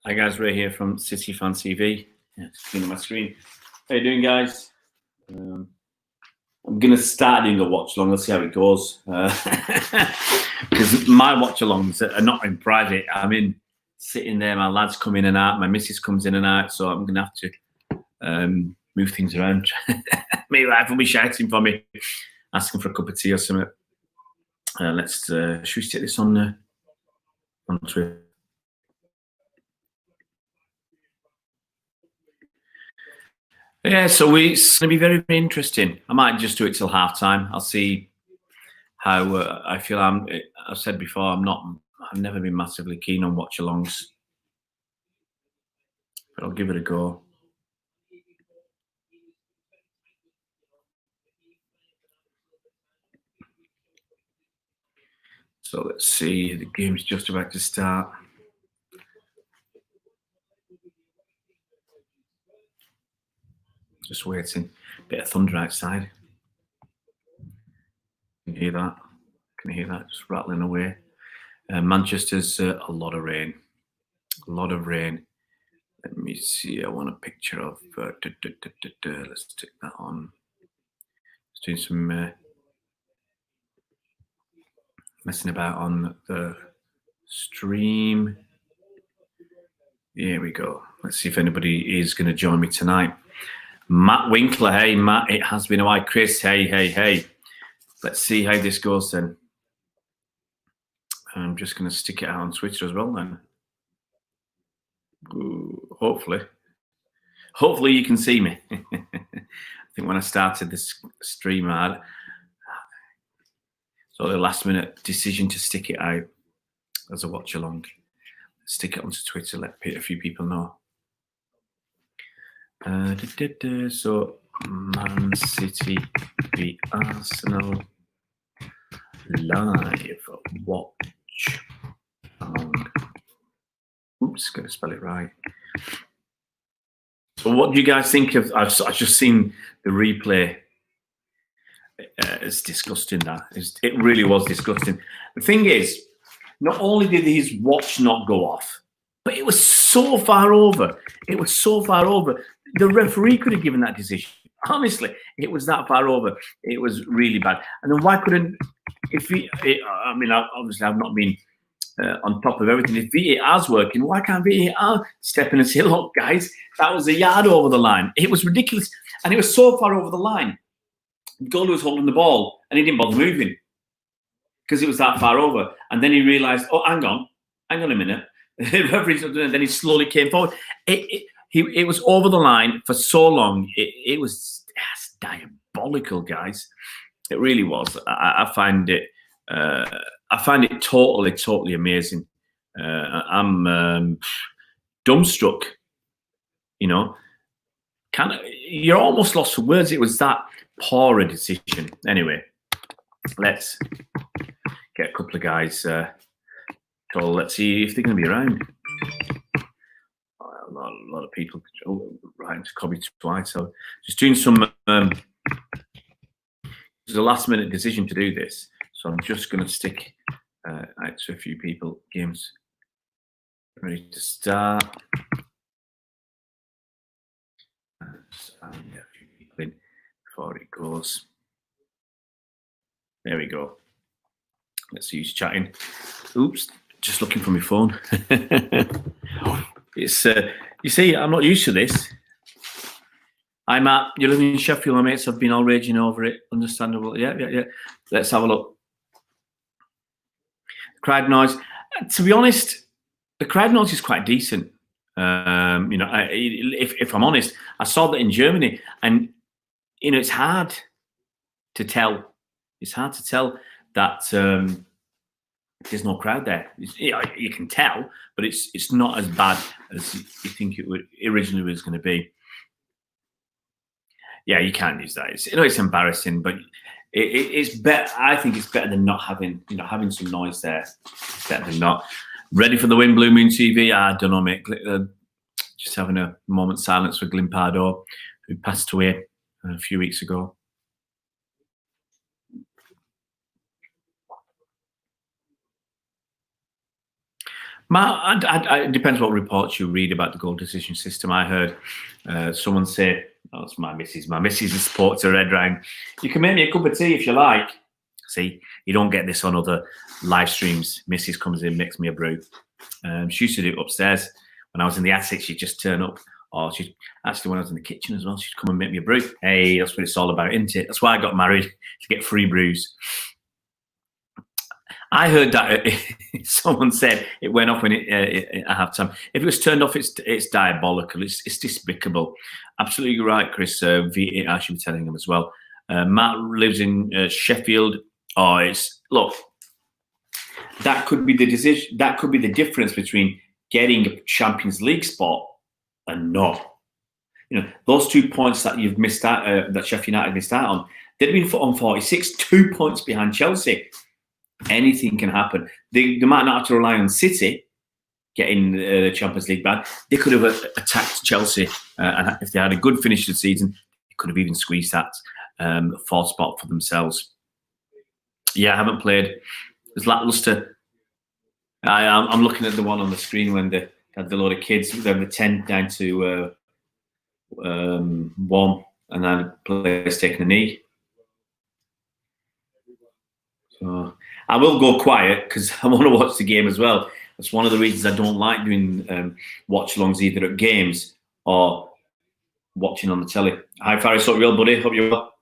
Hi guys, Ray here from City Fan TV. Yeah, just cleaning my screen. How you doing, guys? I'm gonna start doing a watch along. Let's see how it goes. Because my watch alongs are not in private. I'm in sitting there. My lads come in and out. My missus comes in and out. So I'm gonna have to move things around. My wife will be shouting for me, asking for a cup of tea or something. Should we stick this on Twitter? Yeah, so it's going to be very, very interesting. I might just do it till half time. I'll see how I feel. I've said before, I've never been massively keen on watch-alongs, but I'll give it a go. So let's see, the game's just about to start. Just waiting. Bit of thunder outside. Can you hear that? Can you hear that? Just rattling away. Manchester's a lot of rain. A lot of rain. Let me see. I want a picture of. Let's stick that on. Just doing some messing about on the stream. Here we go. Let's see if anybody is going to join me tonight. Matt Winkler, hey Matt, it has been a while. Chris, hey. Let's see how this goes then. I'm just going to stick it out on Twitter as well then. Ooh, hopefully you can see me. I think when I started this stream, so the last minute decision to stick it out as a watch along. Stick it onto Twitter, let a few people know. So Man City v Arsenal live watch along. Oops, got to spell it right. So what do you guys think of? I've just seen the replay. It's disgusting. It really was disgusting. The thing is, not only did his watch not go off, but it was so far over. It was so far over. The referee could have given that decision. Honestly, it was that far over. It was really bad. And then why couldn't, obviously I've not been on top of everything. If VAR's working, why can't VAR step in and say, look, guys, that was a yard over the line. It was ridiculous. And it was so far over the line. The goalie was holding the ball and he didn't bother moving because it was that far over. And then he realised, oh, hang on a minute. Then he slowly came forward. It was over the line for so long. It was diabolical, guys. It really was. I find it totally amazing. I'm dumbstruck. You know, you're almost lost for words. It was that poor a decision. Anyway, let's get a couple of guys. Let's see if they're going to be around. A lot of people writing to copy twice. So just doing some. It was a last-minute decision to do this, so I'm just going to stick out to a few people. Games ready to start. And get a few people in before it goes. There we go. Let's see who's chatting. Oops. Just looking for my phone. It's you see, I'm not used to this. Hi Matt, you're living in Sheffield, my mates have been all raging over it. Understandable. Yeah. Let's have a look. Crowd noise. To be honest, the crowd noise is quite decent. If I'm honest, I saw that in Germany, and it's hard to tell. It's hard to tell that. There's no crowd there. You can tell, but it's not as bad as you think it originally was going to be. Yeah, you can't use that. It's embarrassing, but it's better. I think it's better than not having some noise there. It's better than not. Ready for the win, Blue Moon TV. I don't know, mate. Just having a moment's silence for Glimpardo, who passed away a few weeks ago. It depends what reports you read about the goal decision system. I heard someone say, "Oh, it's my missus. My missus is supports a red round. You can make me a cup of tea if you like." See, you don't get this on other live streams. Missus comes in, makes me a brew. She used to do it upstairs when I was in the attic. She'd just turn up, or she'd actually when I was in the kitchen as well. She'd come and make me a brew. Hey, that's what it's all about, isn't it? That's why I got married, to get free brews. I heard that someone said it went off when at halftime. If it was turned off, it's diabolical. It's despicable. Absolutely right, Chris. I should be telling him as well. Matt lives in Sheffield. Oh, look. That could be the decision. That could be the difference between getting a Champions League spot and not. You know, those 2 points that you've missed out, that Sheffield United missed out on, they'd been on 46, 2 points behind Chelsea. Anything can happen. They might not have to rely on City getting the Champions League back. They could have attacked Chelsea, and if they had a good finish to the season, they could have even squeezed that fourth spot for themselves. Yeah, I haven't played. It's lackluster. I'm looking at the one on the screen when they had the load of kids. They were 10 down to 1, and then players taking a knee. So I will go quiet because I want to watch the game as well. That's one of the reasons I don't like doing watch-alongs either at games or watching on the telly. Hi, Faris. Hope you're well, buddy. Hope you're well.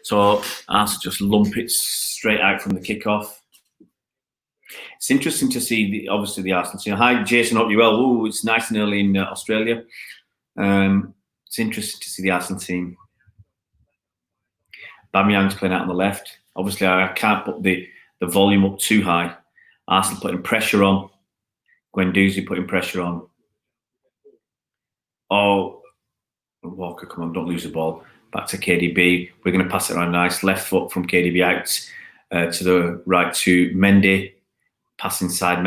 So Arsenal just lump it straight out from the kickoff. It's interesting to see, obviously, the Arsenal team. Hi, Jason. Hope you're well. Ooh, it's nice and early in Australia. It's interesting to see the Arsenal team. Bamiyang's playing out on the left. Obviously, I can't put the volume up too high. Arsenal putting pressure on. Guendouzi putting pressure on. Oh, Walker, come on, don't lose the ball. Back to KDB. We're going to pass it around nice. Left foot from KDB out to the right to Mendy. Pass inside.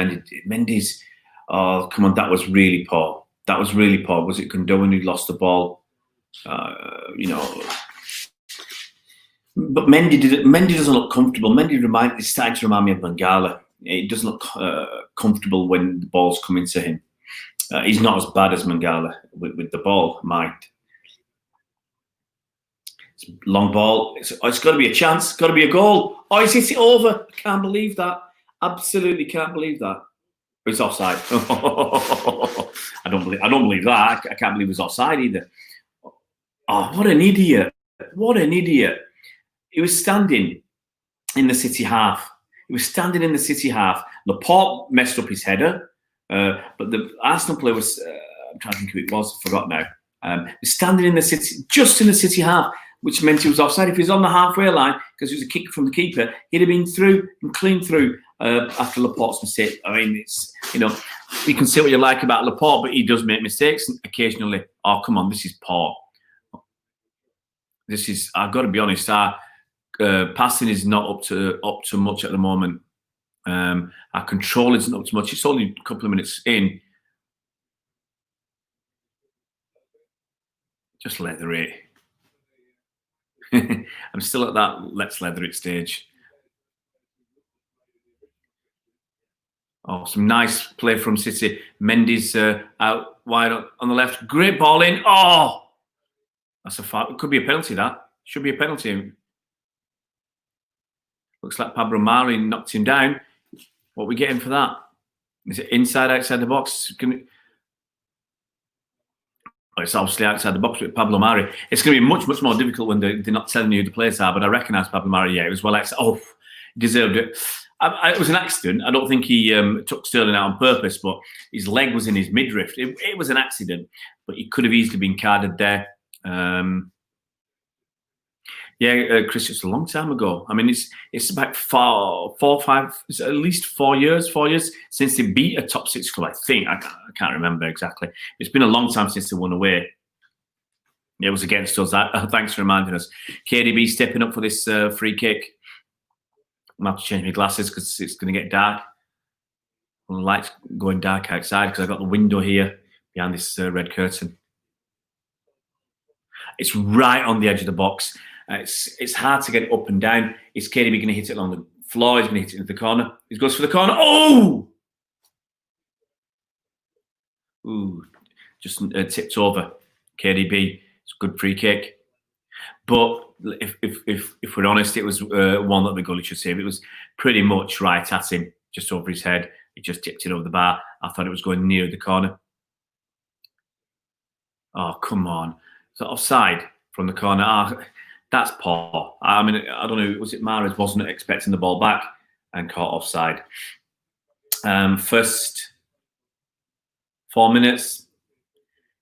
Mendy's, oh, come on, that was really poor. That was really poor. Was it Gundogan who lost the ball? You know. But Mendy doesn't look comfortable. He's starting to remind me of Mangala. It doesn't look comfortable when the ball's coming to him. He's not as bad as Mangala with the ball, mind. It's long ball. It's got to be a chance. Got to be a goal. Oh, he's hit it over. I can't believe that. Absolutely can't believe that. It's offside. I don't believe that. I can't believe it's offside either. Oh, what an idiot! What an idiot! He was standing in the City half. Laporte messed up his header, but the Arsenal player was, I'm trying to think who it was, I forgot now. He was standing in the City, just in the City half, which meant he was offside. If he was on the halfway line, because it was a kick from the keeper, he'd have been through and clean through after Laporte's mistake. I mean, it's, you know, you can say what you like about Laporte, but he does make mistakes occasionally. Oh, come on, this is poor. I've got to be honest, passing is not up to much at the moment. Our control isn't up to much. It's only a couple of minutes in. Just leather it. I'm still at that let's leather it stage. Oh, some nice play from City. Mendy's out wide on the left. Great ball in. Oh, that's a foul. It could be a penalty, that. Should be a penalty. Looks like Pablo Mari knocked him down. What are we getting for that? Is it inside, outside the box? It's obviously outside the box with Pablo Mari. It's going to be much, much more difficult when they're not telling you who the players are, but I recognise Pablo Mari. Yeah, it was well outside. Oh, he deserved it. It was an accident. I don't think he took Sterling out on purpose, but his leg was in his midriff. It was an accident, but he could have easily been carded there. Chris, it's a long time ago. I mean, it's about four, five, it's at least 4 years since they beat a top six club, I think. I can't remember exactly. It's been a long time since they won away. It was against us. Thanks for reminding us. KDB stepping up for this free kick. I'm going to have to change my glasses because it's going to get dark. Well, the light's going dark outside because I've got the window here behind this red curtain. It's right on the edge of the box. It's hard to get it up and down. Is KDB going to hit it along the floor? He's going to hit it into the corner. He goes for the corner. Oh! Ooh, just tipped over. KDB. It's a good free kick. But if we're honest, it was one that the goalie should save. It was pretty much right at him, just over his head. He just tipped it over the bar. I thought it was going near the corner. Oh, come on. So offside from the corner. That's poor. I mean, I don't know. Was it Mahrez wasn't expecting the ball back and caught offside? First 4 minutes,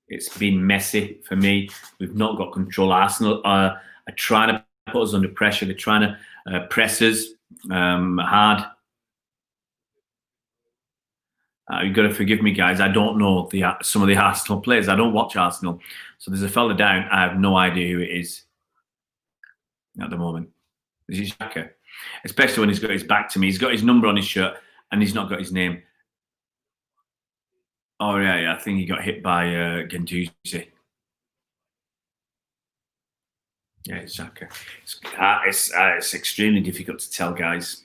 it's been messy for me. We've not got control. Arsenal are trying to put us under pressure. They're trying to press us hard. You've got to forgive me, guys. I don't know some of the Arsenal players. I don't watch Arsenal. So there's a fella down. I have no idea who it is at the moment. This is Xhaka. Especially when he's got his back to me. He's got his number on his shirt and he's not got his name. Oh, yeah. I think he got hit by Guendouzi. Yeah, it's Xhaka. It's extremely difficult to tell, guys.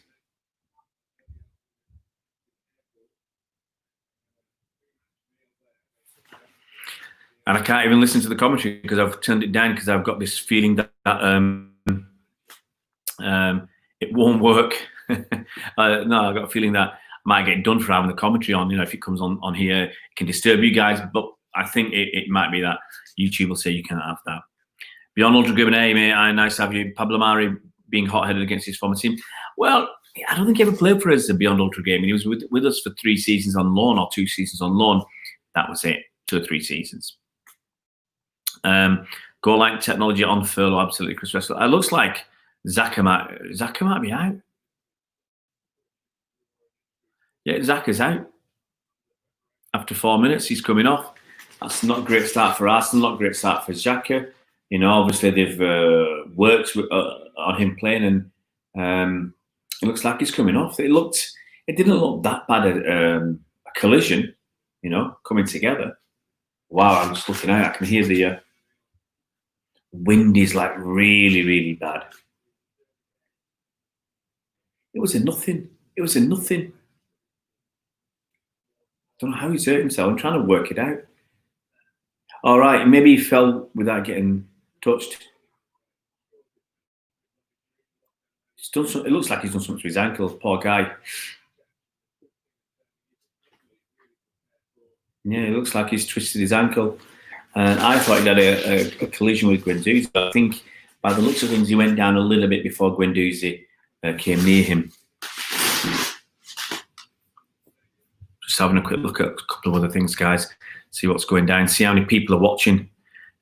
And I can't even listen to the commentary because I've turned it down because I've got this feeling that it won't work. No, I've got a feeling that I might get done for having the commentary on. If it comes on here, it can disturb you guys. But I think it might be that YouTube will say you can't have that. Beyond Ultra Gribbon, hey, mate, nice to have you. Pablo Mari being hot-headed against his former team. Well, I don't think he ever played for us Beyond Ultra Gaming. He was with us for 3 seasons on loan or 2 seasons on loan. That was it, 2 or 3 seasons. Goal line technology on furlough, absolutely, Chris Russell. It looks like Xhaka might be out. Yeah, Xhaka's out. After 4 minutes, he's coming off. That's not a great start for Arsenal, not a great start for Xhaka. Obviously they've worked on him playing, and it looks like he's coming off. It didn't look that bad a collision, coming together. Wow, I'm just looking out. I can hear the wind is like really, really bad. It was a nothing. Don't know how he's hurt himself. I'm trying to work it out. All right, maybe he fell without getting touched. It looks like he's done something to his ankle. Poor guy. Yeah, it looks like he's twisted his ankle. And I thought he had a collision with Guendouzi. But I think by the looks of things, he went down a little bit before Guendouzi came near him. Just having a quick look at a couple of other things, guys. See what's going down. See how many people are watching.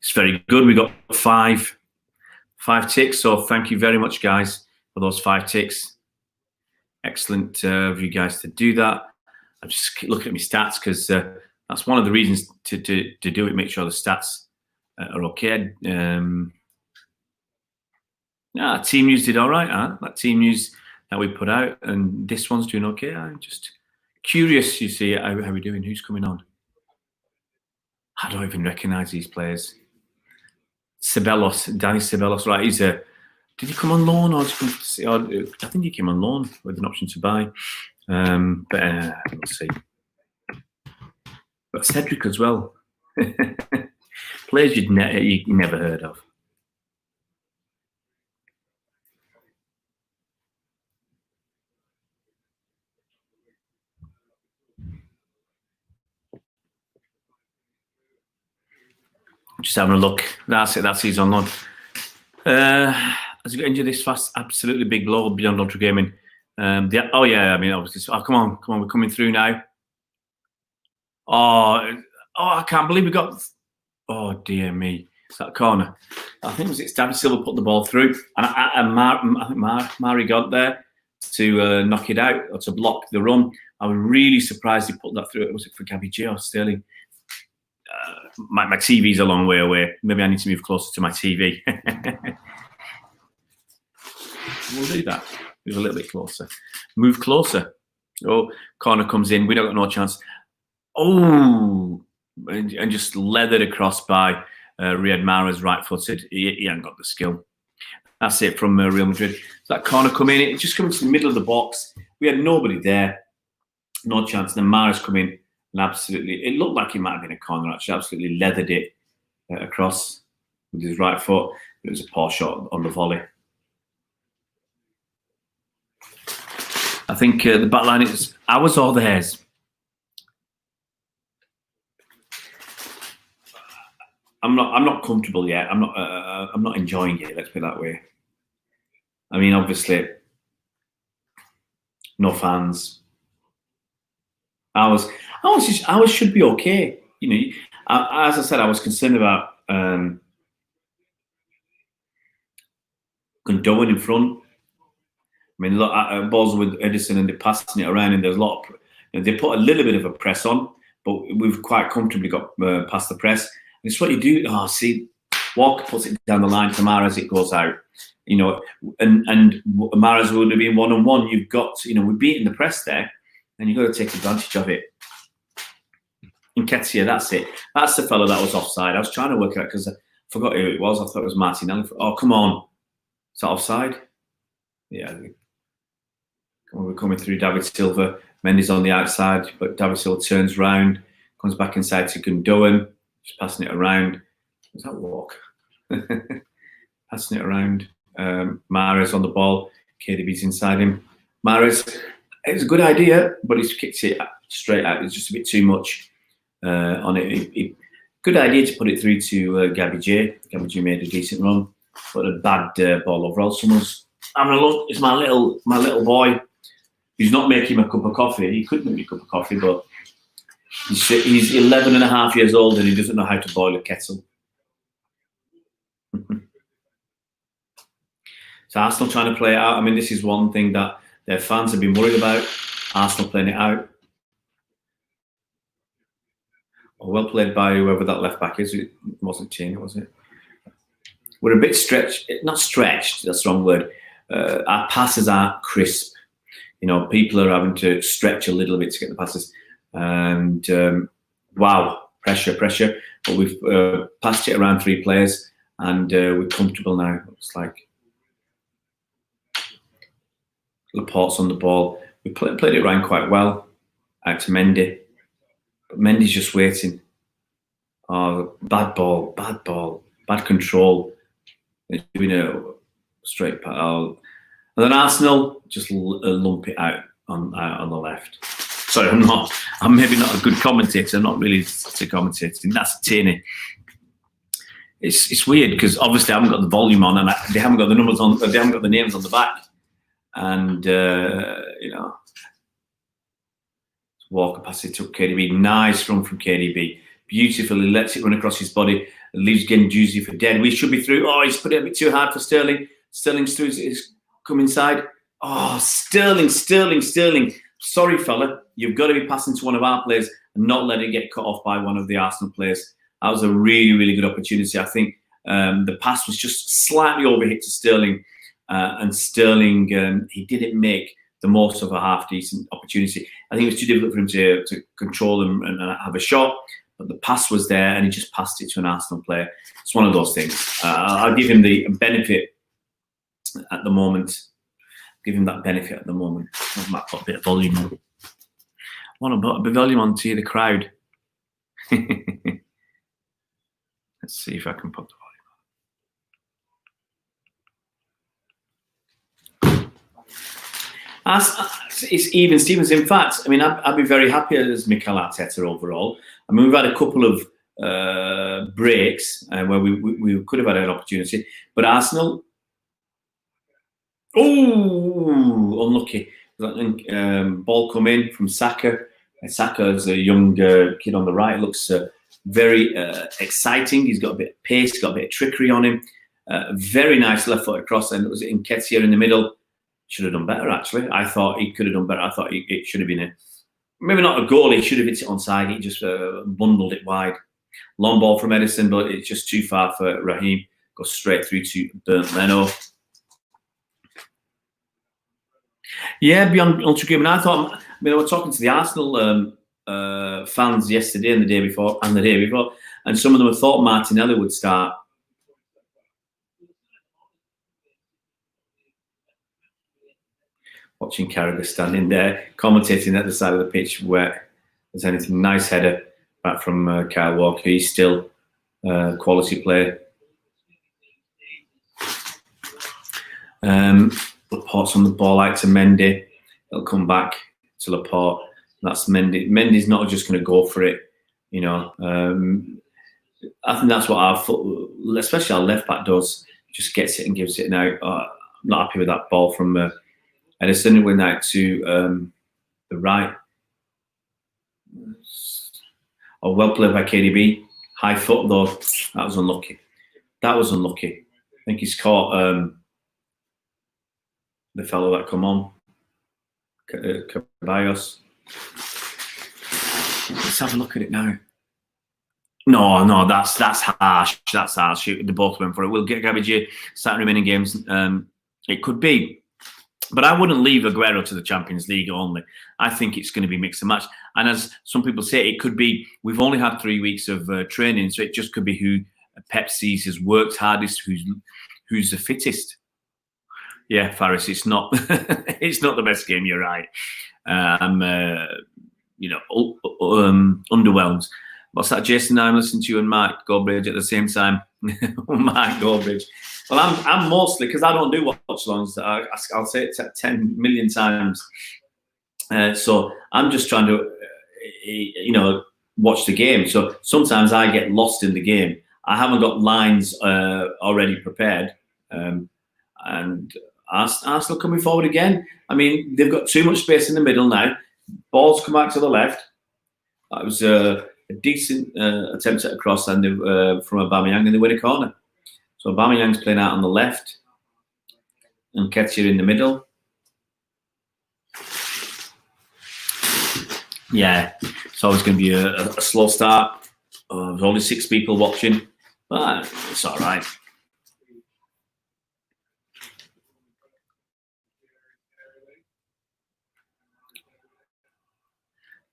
It's very good. We got five ticks. So thank you very much, guys, for those 5 ticks. Excellent of you guys to do that. I'm just looking at my stats because that's one of the reasons to do it. Make sure the stats are okay. Team news did all right. That team news that we put out, and this one's doing okay. I'm just curious. You see how we're doing. Who's coming on? I don't even recognise these players. Danny Ceballos, right? Did he come on loan or I think he came on loan with an option to buy. But let's see. But Cedric as well. Players you never heard of. Just having a look. That's it. That's he's on loan. Has he got injured this fast? Absolutely big blow Beyond Ultra Gaming. Oh yeah, I mean obviously. Oh, come on, we're coming through now. Oh, I can't believe we got. Oh dear me, it's that corner. I think it's David Silva put the ball through, and I think Mari got there to knock it out or to block the run. I was really surprised he put that through. Was it for Gabby J or Sterling? My TV's a long way away. Maybe I need to move closer to my TV. We'll do that. Move a little bit closer. Move closer. Oh, corner comes in. We don't got no chance. Oh, and just leathered across by Riyad Mahrez, right-footed. He hasn't got the skill. That's it from Real Madrid. So that corner come in. It just comes to the middle of the box. We had nobody there. No chance. And then Mahrez come in and absolutely, it looked like it might have been a corner. Actually, absolutely leathered it across with his right foot. It was a poor shot on the volley. I think the back line is ours or theirs. I'm not comfortable yet. I'm not enjoying it. Let's put it that way. I mean, obviously, no fans. Ours should be okay. You know, as I said, I was concerned about Gundogan in front. I mean, look at balls with Edison and they're passing it around, and there's a lot of, they put a little bit of a press on, but we've quite comfortably got past the press. And it's what you do. Oh, see, Walker puts it down the line to Mahrez as it goes out. You know, and Mahrez would have been 1-on-1. You've got, we're beating the press there, and you've got to take advantage of it. Nketiah, that's it. That's the fellow that was offside. I was trying to work it out because I forgot who it was. I thought it was Martinelli. Oh, come on. Is that offside? Yeah. We're coming through David Silva. Mendy's on the outside, but David Silva turns round, comes back inside to Gundogan, just passing it around. Was that Walk? Passing it around. Mahrez on the ball. KDB's inside him. Mahrez, it's a good idea, but he's kicked it straight out. It's just a bit too much on it. Good idea to put it through to Gabby J. Gabby J made a decent run, but a bad ball overall. Someone's having a look. It's my little boy. He's not making him a cup of coffee. He could make me a cup of coffee, but he's 11 and a half years old and he doesn't know how to boil a kettle. So Arsenal trying to play it out. I mean, this is one thing that their fans have been worried about. Arsenal playing it out. Well played by whoever that left back is. It wasn't Cheney, was it? We're a bit stretched. Not stretched, that's the wrong word. Our passes aren't crisp. People are having to stretch a little bit to get the passes. And wow, pressure. But we've passed it around 3 players and we're comfortable now. It's like Laporte's on the ball. We played it around quite well. Out to Mendy. But Mendy's just waiting. Oh, bad ball, bad control. They're doing a straight pass. And then Arsenal just lump it out on the left. Sorry, I'm maybe not a good commentator. I'm not really commentating. That's Tierney. It's weird because obviously I haven't got the volume on, and they haven't got the numbers on. They haven't got the names on the back, and Walker passes it to KDB. Nice run from KDB. Beautifully lets it run across his body. Leaves Gendouzi for dead. We should be through. Oh, he's put it a bit too hard for Sterling. Sterling's through. Come inside. Oh, Sterling. Sorry, fella. You've got to be passing to one of our players and not let it get cut off by one of the Arsenal players. That was a really, really good opportunity. I think the pass was just slightly overhit to Sterling. And Sterling, he didn't make the most of a half-decent opportunity. I think it was too difficult for him to control and have a shot. But the pass was there and he just passed it to an Arsenal player. It's one of those things. I'll give him the benefit at the moment. Give him that benefit at the moment. I might put a bit of volume on. I want to put a bit of volume on to the crowd. Let's see if I can put the volume on. It's even Stevens. In fact, I mean, I'd be very happy as Mikel Arteta overall. I mean, we've had a couple of breaks where we could have had an opportunity, but Arsenal. Oh, unlucky. Ball come in from Saka. Saka is a young kid on the right. Looks very exciting. He's got a bit of pace, got a bit of trickery on him. Very nice left foot across, and it was Nketiah in the middle. Should have done better, actually. I thought he could have done better. I thought it should have been maybe not a goal. He should have hit it onside. He just bundled it wide. Long ball from Edison, but it's just too far for Raheem. Goes straight through to Bernd Leno. Yeah, beyond ultra game. And I was talking to the Arsenal fans yesterday and the day before, and some of them thought Martinelli would start. Watching Carragher standing there, commentating at the side of the pitch, where there's anything. Nice header back from Kyle Walker. He's still quality player. Laporte's on the ball out to Mendy. It'll come back to Laporte. That's Mendy. Mendy's not just going to go for it, you know. I think that's what especially our left back does. Just gets it and gives it out. I'm not happy with that ball from Edison. It went out to the right. Oh, well played by KDB. High foot though. That was unlucky. That was unlucky. I think he's caught the fellow that come on. Caballos. Let's have a look at it now. No, that's harsh. That's harsh. They both went for it. We'll get Gabby starting remaining games. It could be, but I wouldn't leave Aguero to the Champions League only. I think it's going to be mix and match. And as some people say, it could be. We've only had 3 weeks of training, so it just could be who Pep sees has worked hardest, who's the fittest. Yeah, Faris, it's not. It's not the best game. You're right. I'm, underwhelmed. What's that, Jason? I'm listening to you and Mark Goldbridge at the same time. Mark Goldbridge. Well, I'm mostly, because I don't do watch-alongs. I'll say it 10 million times. So I'm just trying to, watch the game. So sometimes I get lost in the game. I haven't got lines already prepared. And Arsenal coming forward again. I mean, they've got too much space in the middle now. Balls come back to the left. That was a decent attempt at a cross and from Aubameyang, and they win a corner. So Aubameyang's playing out on the left, and Nketiah in the middle. Yeah, it's always going to be a slow start. There's only 6 people watching, but it's all right.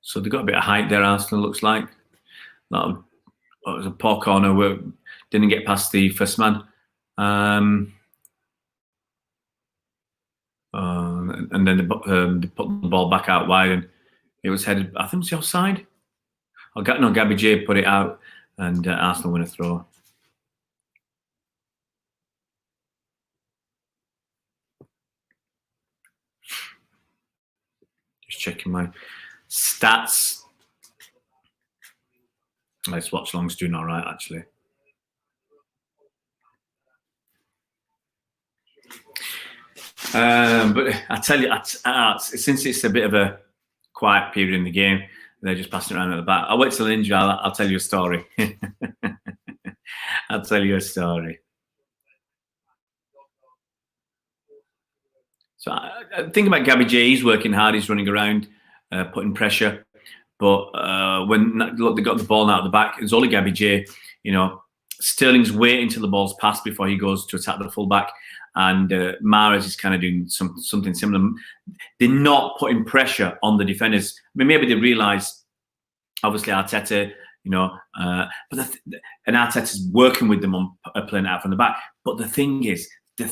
So they've got a bit of height there, Arsenal, looks like. It was a poor corner where didn't get past the first man. And then they put the ball back out wide, and it was headed, I think it was the offside. Gabby J put it out, and Arsenal win a throw. Just checking my stats. Nice watchalong's doing all right, actually. But I tell you, since it's a bit of a quiet period in the game, they're just passing around at the back. I'll wait till the injury. I'll tell you a story. I'll tell you a story. So I think about Gabby J. He's working hard. He's running around, putting pressure. But when they got the ball out of the back, it's only Gabby J. Sterling's waiting till the ball's passed before he goes to attack the fullback, and Mahrez is kind of doing something similar. They're not putting pressure on the defenders. I mean, maybe they realise, obviously, Arteta, and Arteta's working with them on playing out from the back. But the thing is, that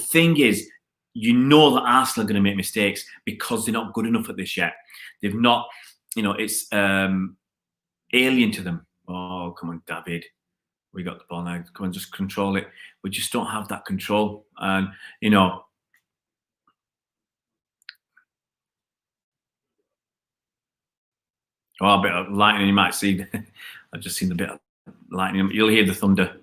Arsenal are going to make mistakes because they're not good enough at this yet. They've not. It's alien to them. Oh, come on, David. We got the ball now. Come on, just control it. We just don't have that control. And, oh, a bit of lightning you might see. I've just seen a bit of lightning. You'll hear the thunder.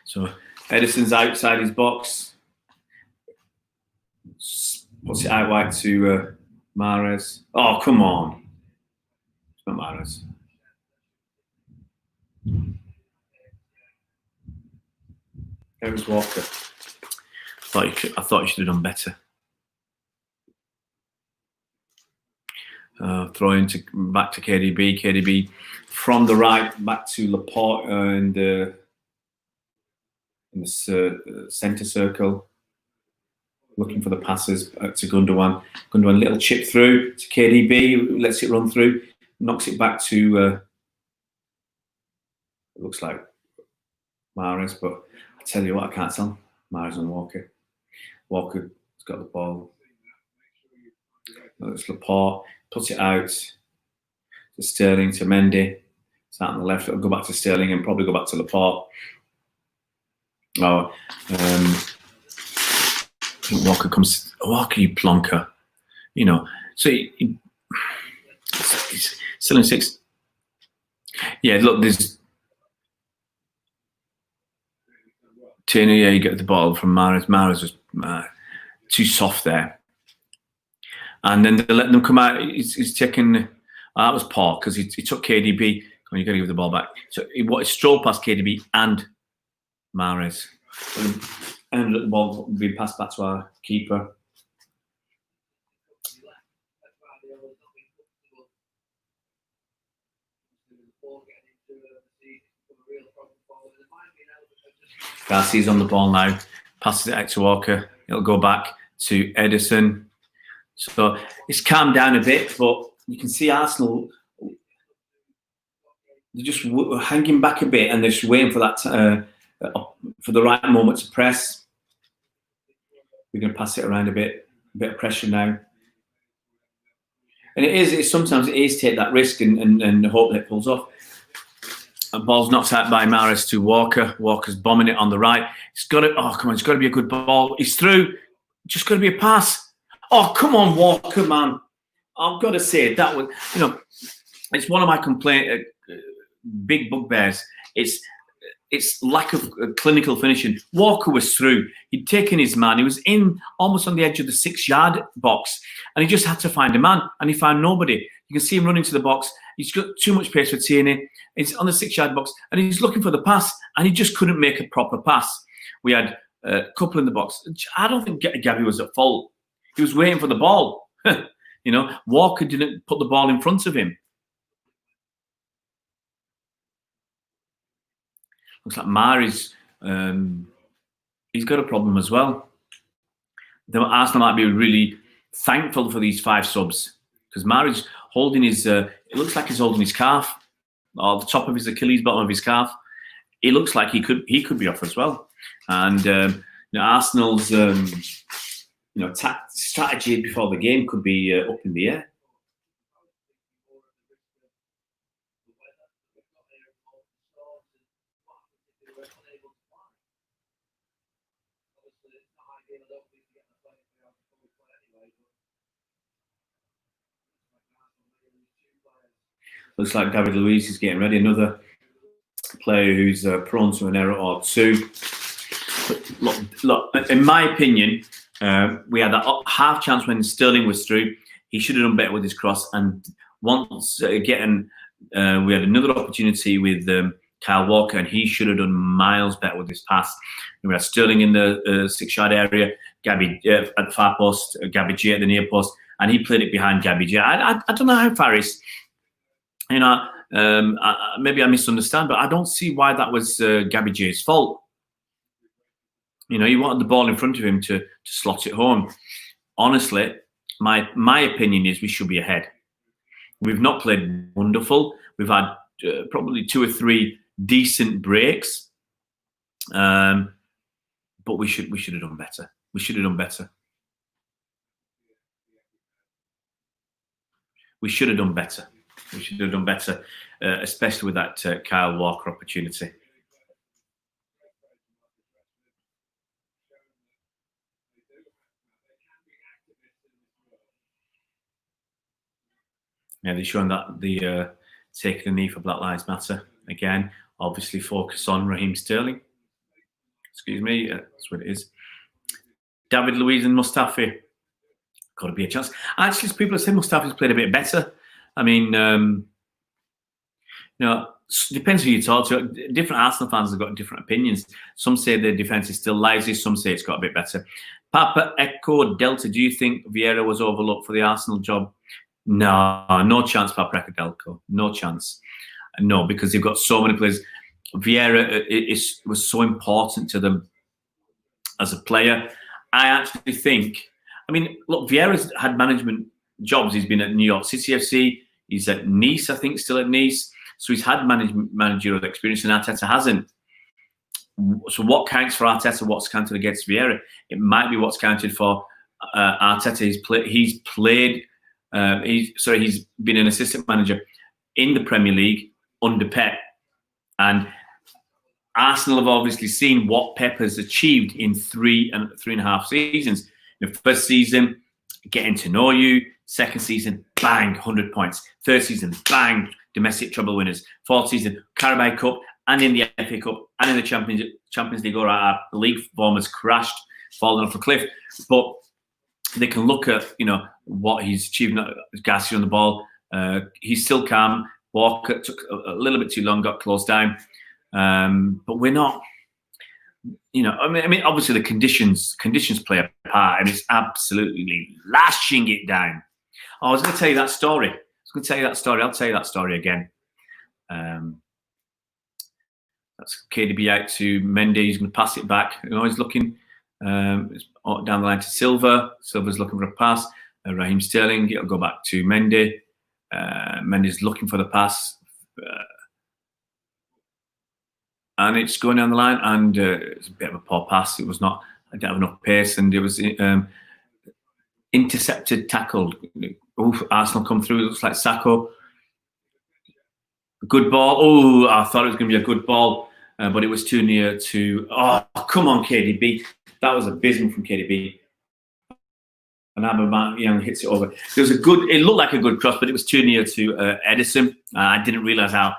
So Edison's outside his box. Puts it out wide to Mahrez. Oh, come on. It's not Mahrez. It was Walker. I thought you should have done better. Throwing back to KDB. KDB from the right back to Laporte in the centre circle. Looking for the passes to Gundogan. Gundogan, little chip through to KDB. Lets it run through. Knocks it back to, it looks like Mahrez, but I tell you what, I can't tell. Mahrez and Walker. Walker's got the ball. It's Laporte. Put it out to Sterling, to Mendy. It's out on the left. It'll go back to Sterling and probably go back to Laporte. Oh, I think Walker comes. Walker, you plonker. You know, so he's still in 6. Yeah, look, there's Turner. Yeah, you get the ball from Mahrez. Mahrez was too soft there, and then they let them come out. He's taking. That was poor because he took KDB. Come on, you got to give the ball back. So he strolled past KDB and Mahrez, and the ball being passed back to our keeper. Garcia's on the ball now, passes it out to Walker. It'll go back to Ederson. So it's calmed down a bit, but you can see Arsenal, they're just hanging back a bit and they're just waiting for that for the right moment to press. We're going to pass it around a bit of pressure now. And sometimes it is take that risk and hope that it pulls off. The ball's knocked out by Mahrez to Walker. Walker's bombing it on the right. It's got to, oh, come on, it's got to be a good ball. He's through. Just got to be a pass. Oh, come on, Walker, man. I've got to say, that was, it's one of my big bugbears. It's lack of clinical finishing. Walker was through. He'd taken his man. He was in almost on the edge of the 6-yard box, and he just had to find a man, and he found nobody. You can see him running to the box. He's got too much pace for Tierney. He's on the 6-yard box, and he's looking for the pass, and he just couldn't make a proper pass. We had a couple in the box. I don't think Gabby was at fault. He was waiting for the ball. Walker didn't put the ball in front of him. Looks like Mahrez, he's got a problem as well. Arsenal might be really thankful for these 5 subs because Mahrez holding his, it looks like he's holding his calf, or the top of his Achilles, bottom of his calf. It looks like he could be off as well. And Arsenal's strategy before the game could be up in the air. Looks like David Luiz is getting ready. Another player who's prone to an error or two. But look, in my opinion, we had that half chance when Sterling was through. He should have done better with his cross. And once again, we had another opportunity with Kyle Walker, and he should have done miles better with his pass. And we had Sterling in the 6-yard area, Gabby at the far post, Gabby G at the near post, and he played it behind Gabby G. I don't know how far he's. Maybe I misunderstand, but I don't see why that was Gabby J's fault. He wanted the ball in front of him to slot it home. Honestly, my opinion is we should be ahead. We've not played wonderful. We've had probably 2 or 3 decent breaks, but we should have done better. We should have done better. We should have done better. We should have done better, especially with that Kyle Walker opportunity. Yeah, they're showing that the taking a knee for Black Lives Matter again. Obviously, focus on Raheem Sterling. Excuse me, that's what it is. David Luiz and Mustafi. Got to be a chance. Actually, people have said Mustafi's played a bit better. I mean, depends who you talk to. Different Arsenal fans have got different opinions. Some say the defence is still lousy. Some say it's got a bit better. Papa Echo Delta, do you think Vieira was overlooked for the Arsenal job? No chance, Papa Echo Delta. No chance. No, because they've got so many players. Vieira was so important to them as a player. I actually think, look, Vieira's had management jobs. He's been at New York City FC. He's at Nice, I think, still at Nice. So he's had managerial experience, and Arteta hasn't. So what counts for Arteta? What's counted against Vieira? It might be what's counted for Arteta. He's played He's been an assistant manager in the Premier League under Pep, and Arsenal have obviously seen what Pep has achieved in 3.5 seasons. The first season, getting to know you. Second season, bang, 100 points. Third season, bang, domestic treble winners. Fourth season, Carabao Cup, and in the FA Cup, and in the Champions League. All right, the league form has crashed, fallen off a cliff. But they can look at, what he's achieved. Garcia on the ball, he's still calm. Walker took a little bit too long, got closed down. But we're not, obviously the conditions play a part, and it's absolutely lashing it down. I was going to tell you that story. I'll tell you that story again. That's KDB out to Mendy. He's going to pass it back. He's looking down the line to Silva. Silva's looking for a pass. Raheem Sterling, it'll go back to Mendy. Mendy's looking for the pass. And it's going down the line, and it's a bit of a poor pass. I didn't have enough pace, and it was intercepted, tackled. Arsenal come through. It looks like Sacco. Good ball. Oh, I thought it was going to be a good ball, but it was too near to. Oh, come on, KDB. That was abysmal from KDB. And Aubameyang hits it over. It looked like a good cross, but it was too near to Edison. I didn't realise how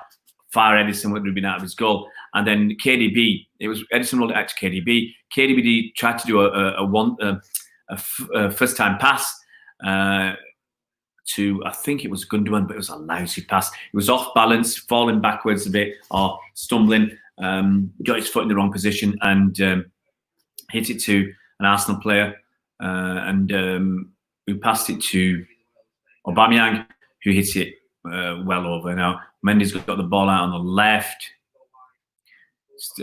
far Edison would have been out of his goal. And then KDB, Edison rolled it out to KDB. KDB tried to do a first-time pass to, I think it was Gundogan, but it was a lousy pass. It was off balance, falling backwards a bit, or stumbling, got his foot in the wrong position, and hit it to an Arsenal player. And we passed it to Aubameyang, who hit it well over. Now, Mendy's got the ball out on the left. Just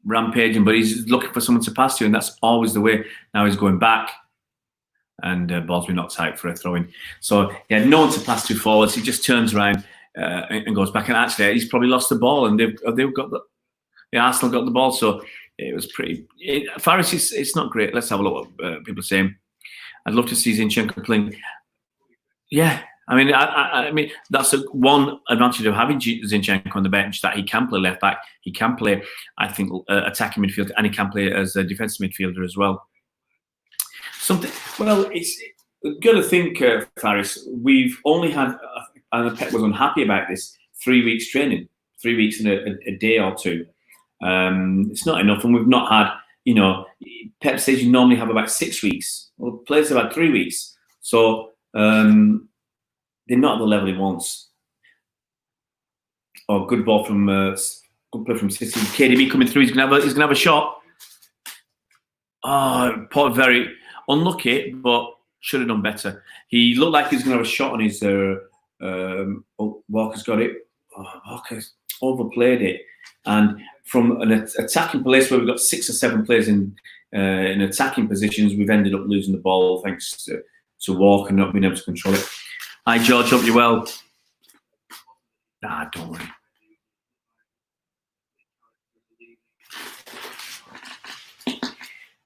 rampaging, but he's looking for someone to pass to, and that's always the way. Now he's going back, and ball's been knocked out for a throw-in. So he had no one to pass to forwards. He just turns around and goes back, and actually he's probably lost the ball, and they've got Arsenal got the ball. So it was pretty. Faris, it's not great. Let's have a look what people are saying. I'd love to see Zinchenko playing. Yeah. I mean, that's one advantage of having Zinchenko on the bench, that he can play left back, he can play, I think, attacking midfield, and he can play as a defensive midfielder as well. It's got to think, Faris. We've only had, and Pep was unhappy about this, 3 weeks training, 3 weeks and a day or two. It's not enough, and we've not had. Pep says you normally have about 6 weeks. Well, players have had 3 weeks, so. They're not at the level he wants. Oh, good ball from good play from City. KDB coming through. He's gonna have a shot. Oh, very unlucky, but should have done better. He looked like he was gonna have a shot on his. Walker's got it. Walker's overplayed it, and from an attacking place where we've got 6 or 7 players in attacking positions, we've ended up losing the ball thanks to Walker not being able to control it. Hi, George. Hope you're well. Don't worry.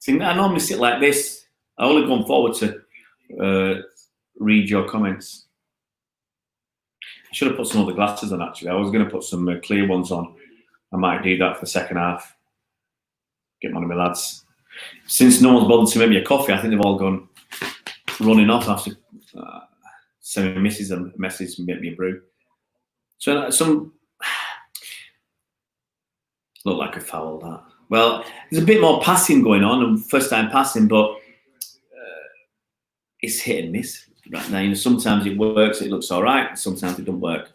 See, I normally sit like this. I only gone forward to read your comments. I should have put some other glasses on, actually. I was going to put some clear ones on. I might do that for the second half. Get one of my lads. Since no one's bothered to make me a coffee, I think they've all gone running off after... send me misses a message and make me a brew. So some look like a foul, that. Well, there's a bit more passing going on, and first time passing, but it's hit and miss right now. Sometimes it works, it looks all right. Sometimes it doesn't work.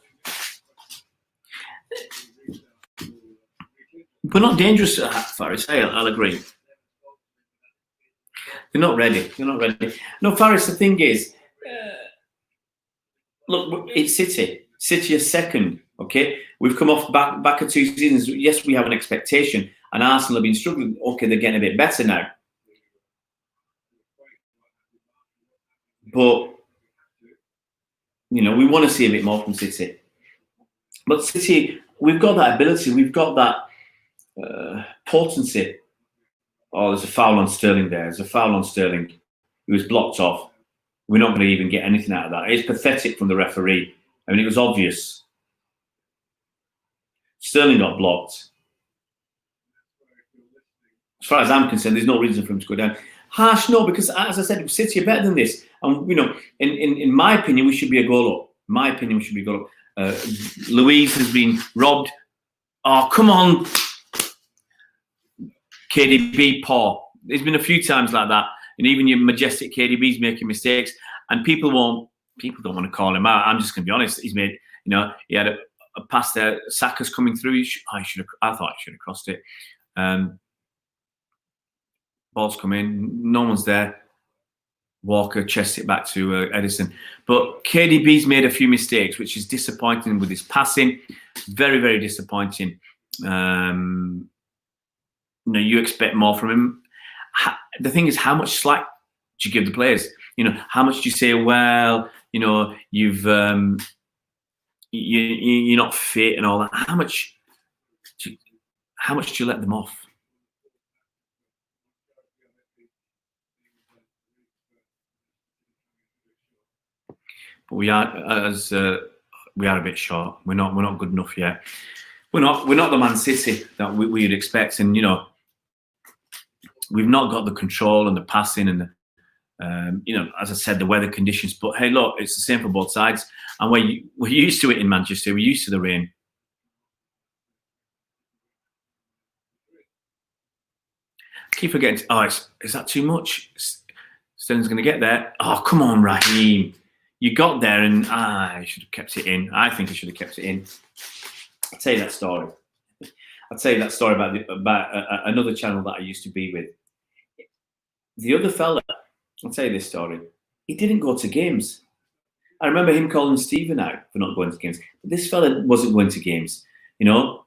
We're not dangerous at Faris. I'll agree. They're not ready. No, Faris. The thing is. Look, it's City. City is second, okay? We've come off back of 2 seasons. Yes, we have an expectation, and Arsenal have been struggling. Okay, they're getting a bit better now. But, we want to see a bit more from City. But City, we've got that ability. We've got that potency. Oh, there's a foul on Sterling there. There's a foul on Sterling. He was blocked off. We're not going to even get anything out of that. It's pathetic from the referee. I mean, it was obvious. Sterling got blocked. As far as I'm concerned, there's no reason for him to go down. Harsh, no, because as I said, City are better than this. And, you know, in my opinion, we should be a goal up. In my opinion, we should be a goal up. Louise has been robbed. Oh, come on. KDB, Paul. There's been a few times like that. And even your majestic KDB's making mistakes. And people don't want to call him out. I'm just going to be honest. He's made, you know, he had a pass there. Saka's coming through. I thought he should have crossed it. Ball's come in. No one's there. Walker chests it back to Edison. But KDB's made a few mistakes, which is disappointing with his passing. Very, very disappointing. You know, you expect more from him. The thing is, how much slack do you give the players? You know, how much do you say, well, you know, you're not fit and all that? How much do you let them off? But we are a bit short. We're not good enough yet. We're not the Man City that we'd expect, and you know, we've not got the control and the passing and the, you know, as I said, the weather conditions. But hey, look, it's the same for both sides, and we're used to it in Manchester. We're used to the rain. I keep forgetting. Is that too much? Sterling's going to get there. Oh, come on, Raheem. You got there, and I should have kept it in. I think I should have kept it in. I'll tell you that story. About another channel that I used to be with. The other fella, I'll tell you this story. He didn't go to games. I remember him calling Stephen out for not going to games. But this fella wasn't going to games, you know.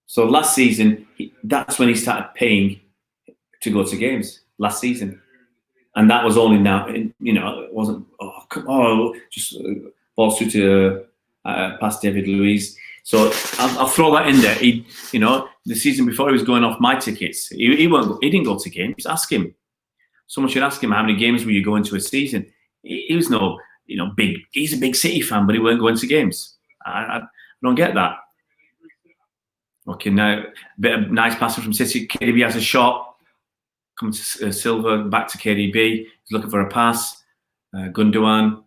So last season, that's when he started paying to go to games. Last season. And that was only now, you know, it wasn't, just balls through to past David Luiz. So I'll throw that in there. He, you know, the season before he was going off my tickets. He didn't go to games. Ask him. Someone should ask him how many games were you going to a season. He was no, you know, big. He's a big City fan, but he weren't going to games. I don't get that. Okay, now a bit of nice passing from City. KDB has a shot. Comes to Silva, back to KDB. He's looking for a pass. Gundogan,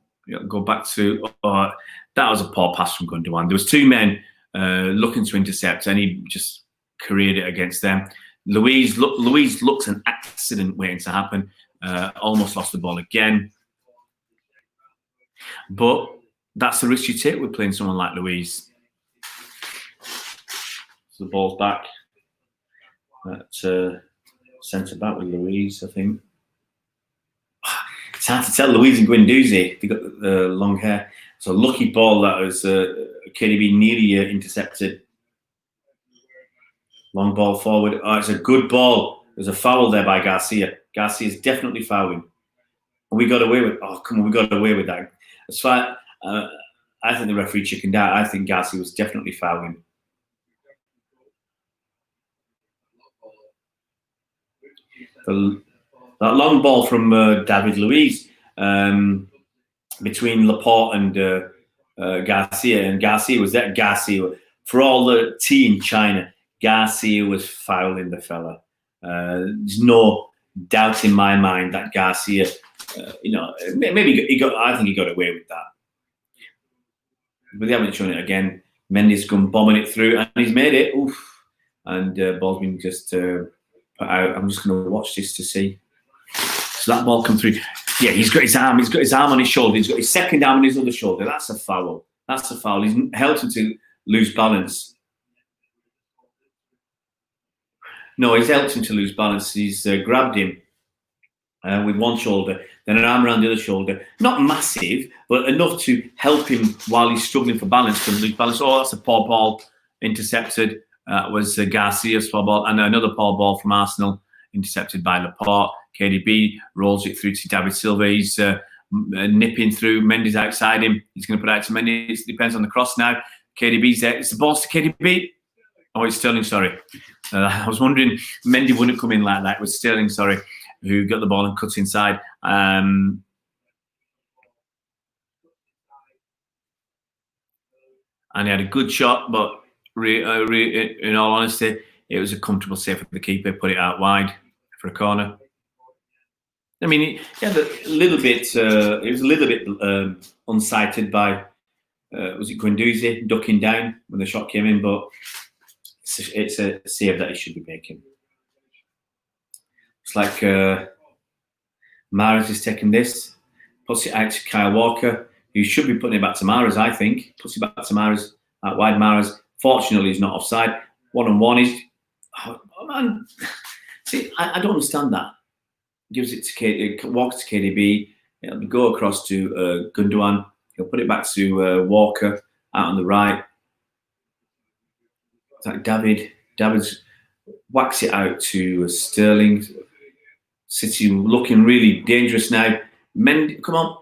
go back to. That was a poor pass from Gundogan. There was two men looking to intercept, and he just careered it against them. Louise looks an accident waiting to happen. Almost lost the ball again. But that's the risk you take with playing someone like Louise. So the ball's back. Centre back with Louise, I think. It's hard to tell. Louise and Guendouzi, they got the long hair. It's a lucky ball that was KDB nearly intercepted. Long ball forward. Oh, it's a good ball. There's a foul there by Garcia. Garcia's definitely fouling. We got away with. Oh, come on, we got away with that. As far, I think the referee chickened out. I think Garcia was definitely fouling. That long ball from David Luiz between Laporte and Garcia, and Garcia was that. Garcia, for all the tea in China, Garcia was fouling the fella. There's no doubt in my mind that Garcia, you know, maybe he got. I think he got away with that, but they haven't shown it again. Mendy's come bombing it through, and he's made it. Oof! And ball's been just. I'm just going to watch this to see. So that ball come through. Yeah, he's got his arm. He's got his arm on his shoulder. He's got his second arm on his other shoulder. That's a foul. That's a foul. He's helped him to lose balance. No, he's helped him to lose balance. He's grabbed him with one shoulder, then an arm around the other shoulder. Not massive, but enough to help him while he's struggling for balance to lose balance. Oh, that's a poor ball intercepted. Was Garcia's poor ball, and another poor ball from Arsenal intercepted by Laporte. KDB rolls it through to David Silva. He's nipping through. Mendy's outside him. He's going to put it out to Mendy. It depends on the cross now. KDB's there. It's the ball to KDB. Oh, it's Sterling, sorry. I was wondering, Mendy wouldn't come in like that. It was Sterling, sorry. who got the ball and cut inside. And he had a good shot, but in all honesty, it was a comfortable save for the keeper. Put it out wide for a corner. I mean, he had a little bit. It was a little bit unsighted by was it Guendouzi ducking down when the shot came in, but it's a save that he should be making. It's like Mahrez is taking this, puts it out to Kyle Walker, who should be putting it back to Mahrez, I think. Puts it back to Mahrez, out wide Mahrez. Fortunately, he's not offside. 1-on-1 is... Oh, man. See, I don't understand that. Gives it to Walker to KDB. It'll go across to Gundogan. He'll put it back to Walker out on the right. It's like David's whacks it out to Sterling. City looking really dangerous now. Mendy, come on.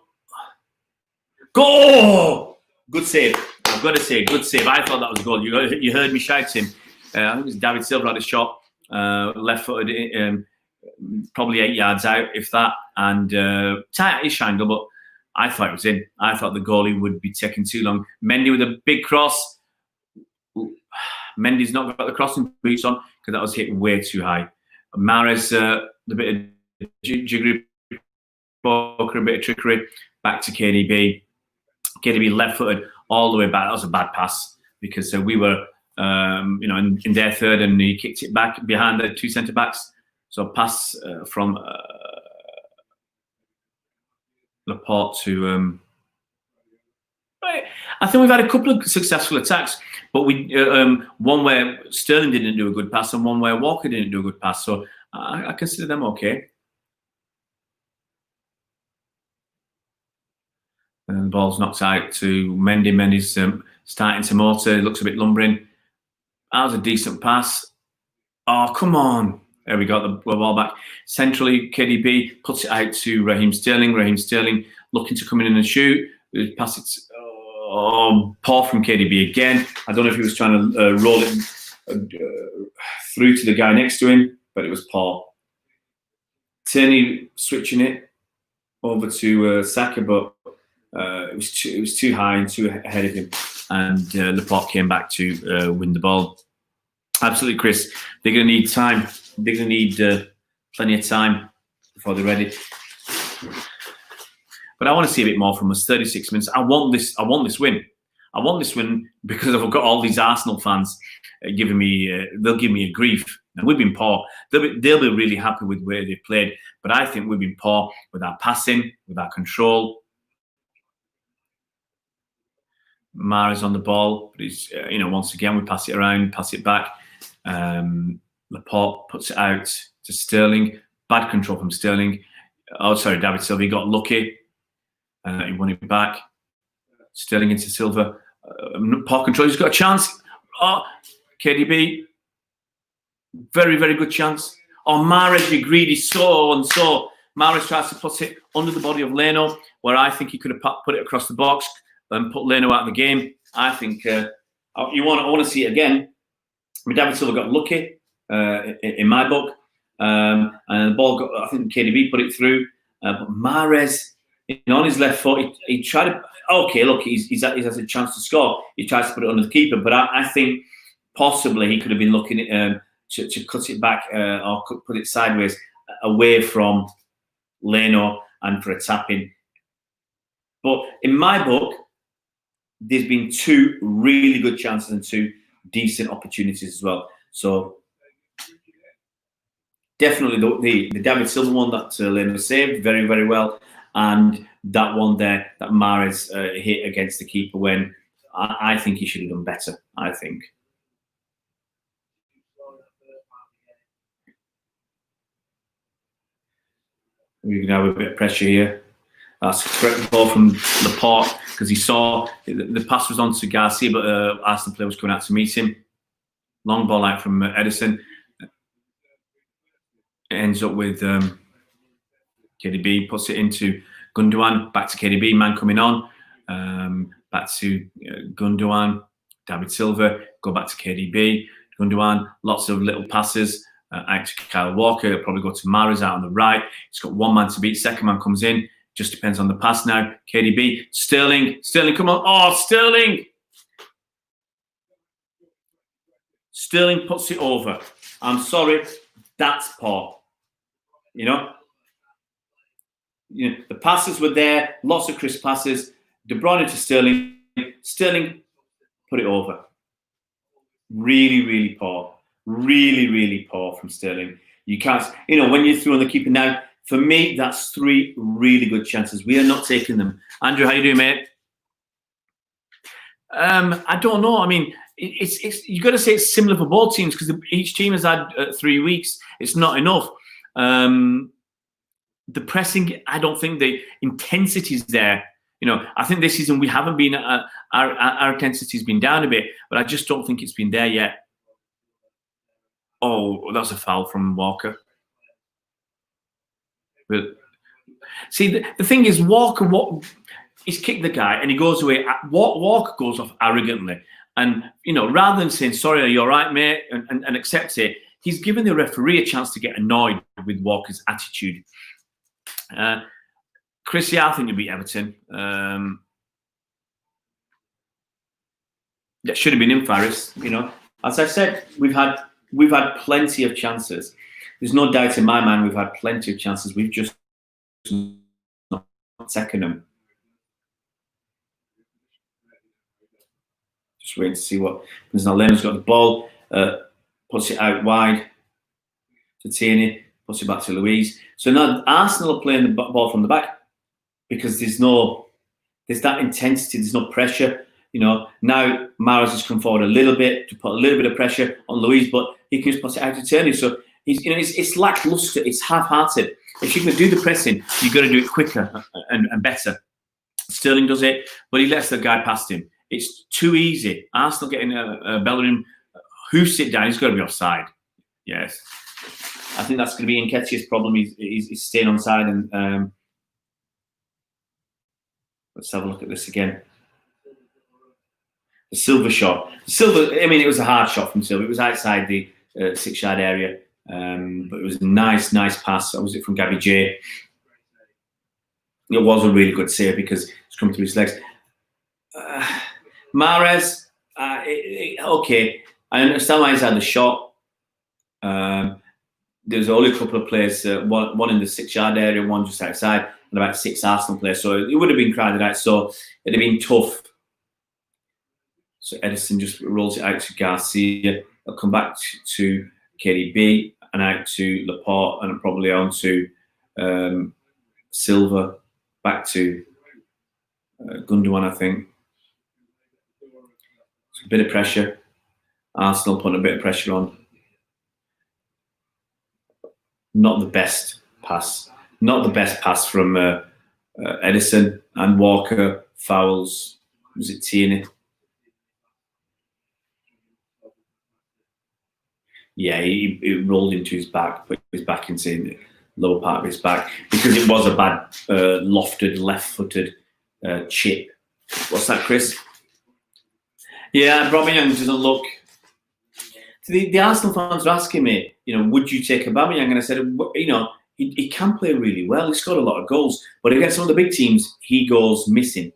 Go! Good save. I've got to say, good save. I thought that was a goal. You heard me shouting. I think it was David Silva had a shot, left-footed, probably 8 yards out, if that, and tight-ish angle, but I thought it was in. I thought the goalie would be taking too long. Mendy with a big cross. Mendy's not got the crossing boots on because that was hit way too high. Mahrez, the bit of jiggery poker, a bit of trickery, back to KDB. KDB left-footed all the way back. That was a bad pass because we were, in their third, and he kicked it back behind the two centre-backs. So a pass from Laporte to... I think we've had a couple of successful attacks, but one where Sterling didn't do a good pass and one where Walker didn't do a good pass. So I consider them okay. And the ball's knocked out to Mendy. Mendy's starting to motor. It looks a bit lumbering. That was a decent pass. Oh, come on. There we got the ball back. Centrally, KDB puts it out to Raheem Sterling. Raheem Sterling looking to come in and shoot. Pass it. Poor from KDB again. I don't know if he was trying to roll it through to the guy next to him, but it was poor. Tierney switching it over to Saka, but it was too high and too ahead of him, and Laporte came back to win the ball. Absolutely, Chris. They're going to need time. They're going to need plenty of time before they're ready. But I want to see a bit more from us. 36 minutes. I want this win. I want this win because I've got all these Arsenal fans giving me. They'll give me a grief. And we've been poor. They'll be really happy with where they played. But I think we've been poor with our passing, with our control. Mahrez on the ball, but he's once again we pass it around, pass it back. Laporte puts it out to Sterling. Bad control from Sterling. Oh, sorry, David Silva. He got lucky. He won it back. Sterling into Silva. Poor control. He's got a chance. Oh, KDB. Very, very good chance. Oh, Mahrez, you greedy so and so. Mahrez tries to put it under the body of Leno, where I think he could have put it across the box and put Leno out of the game. I think I want to see it again. I mean, David Silva got lucky in my book, and the ball I think KDB put it through. But Mahrez, on his left foot, he tried to. Okay, look, he has a chance to score. He tries to put it under the keeper, but I think possibly he could have been looking at to cut it back or put it sideways away from Leno and for a tap-in. But in my book, there's been two really good chances and two decent opportunities as well. So definitely the David Silva one that Leno saved very, very well, and that one there that Mahrez hit against the keeper when I think he should have done better. I think. We can have a bit of pressure here. That's a correct ball from Laporte because he saw the pass was on to Garcia, but Arsenal player was coming out to meet him. Long ball out from Edison. It ends up with KDB, puts it into Gundogan, back to KDB, man coming on. Back to Gundogan, David Silva, go back to KDB. Gundogan, lots of little passes. out to Kyle Walker. He'll probably go to Mahrez out on the right. He's got one man to beat. Second man comes in. Just depends on the pass now. KDB. Sterling, come on. Oh, Sterling! Sterling puts it over. I'm sorry. That's poor. You know, the passes were there. Lots of crisp passes. De Bruyne to Sterling. Sterling put it over. Really, really poor. Really, really poor from Sterling. You can't, when you're through on the keeper now, for me, that's 3 really good chances. We are not taking them. Andrew, how you doing, mate? I don't know. I mean, it's you got to say it's similar for both teams because each team has had 3 weeks. It's not enough. The pressing, I don't think the intensity is there. I think this season we haven't been, our intensity has been down a bit, but I just don't think it's been there yet. Oh, that's a foul from Walker. But see, the thing is, Walker, he's kicked the guy and he goes away. Walker goes off arrogantly. And, rather than saying, sorry, are you all right, mate, and accepts it, he's given the referee a chance to get annoyed with Walker's attitude. Chris, yeah, I think you'll beat Everton. That should have been in Faris. As I said, we've had plenty of chances. There's no doubt in my mind we've had plenty of chances. We've just not taken them. Just waiting to see what. Now Leonard's got the ball, puts it out wide to Tierney, puts it back to Louise. So now Arsenal are playing the ball from the back because there's that intensity, there's no pressure. Now Mahrez has come forward a little bit to put a little bit of pressure on Louise, but he can just put it out to Tierney. So it's lackluster, it's half-hearted. If you can do the pressing, you've got to do it quicker and better. Sterling does it, but he lets the guy past him. It's too easy. Arsenal getting a Bellerin who sit down, he's got to be offside. Yes. I think that's going to be Nketiah's problem. He's staying onside. And let's have a look at this again. The Silva shot. It was a hard shot from Silva. It was outside the 6-yard area. But it was a nice pass. That was it from Gabby J. It was a really good save because it's come through his legs. Mahrez, okay. I understand why he's had the shot. There's only a couple of players, one in the 6-yard area, one just outside, and about 6 Arsenal players. So it would have been crowded out. So it'd have been tough. So Edison just rolls it out to Garcia. They'll come back to KDB and out to Laporte and probably on to Silva. Back to Gundogan, I think. So a bit of pressure. Arsenal putting a bit of pressure on. Not the best pass. Not the best pass from Edison and Walker. Fouls. Was it Tierney? Yeah, he rolled into his back, put his back into the lower part of his back because it was a bad lofted, left-footed chip. What's that, Chris? Yeah, Aubameyang doesn't look. The Arsenal fans are asking me, would you take Aubameyang? And I said, he can play really well. He scored a lot of goals, but against some of the big teams, he goes missing.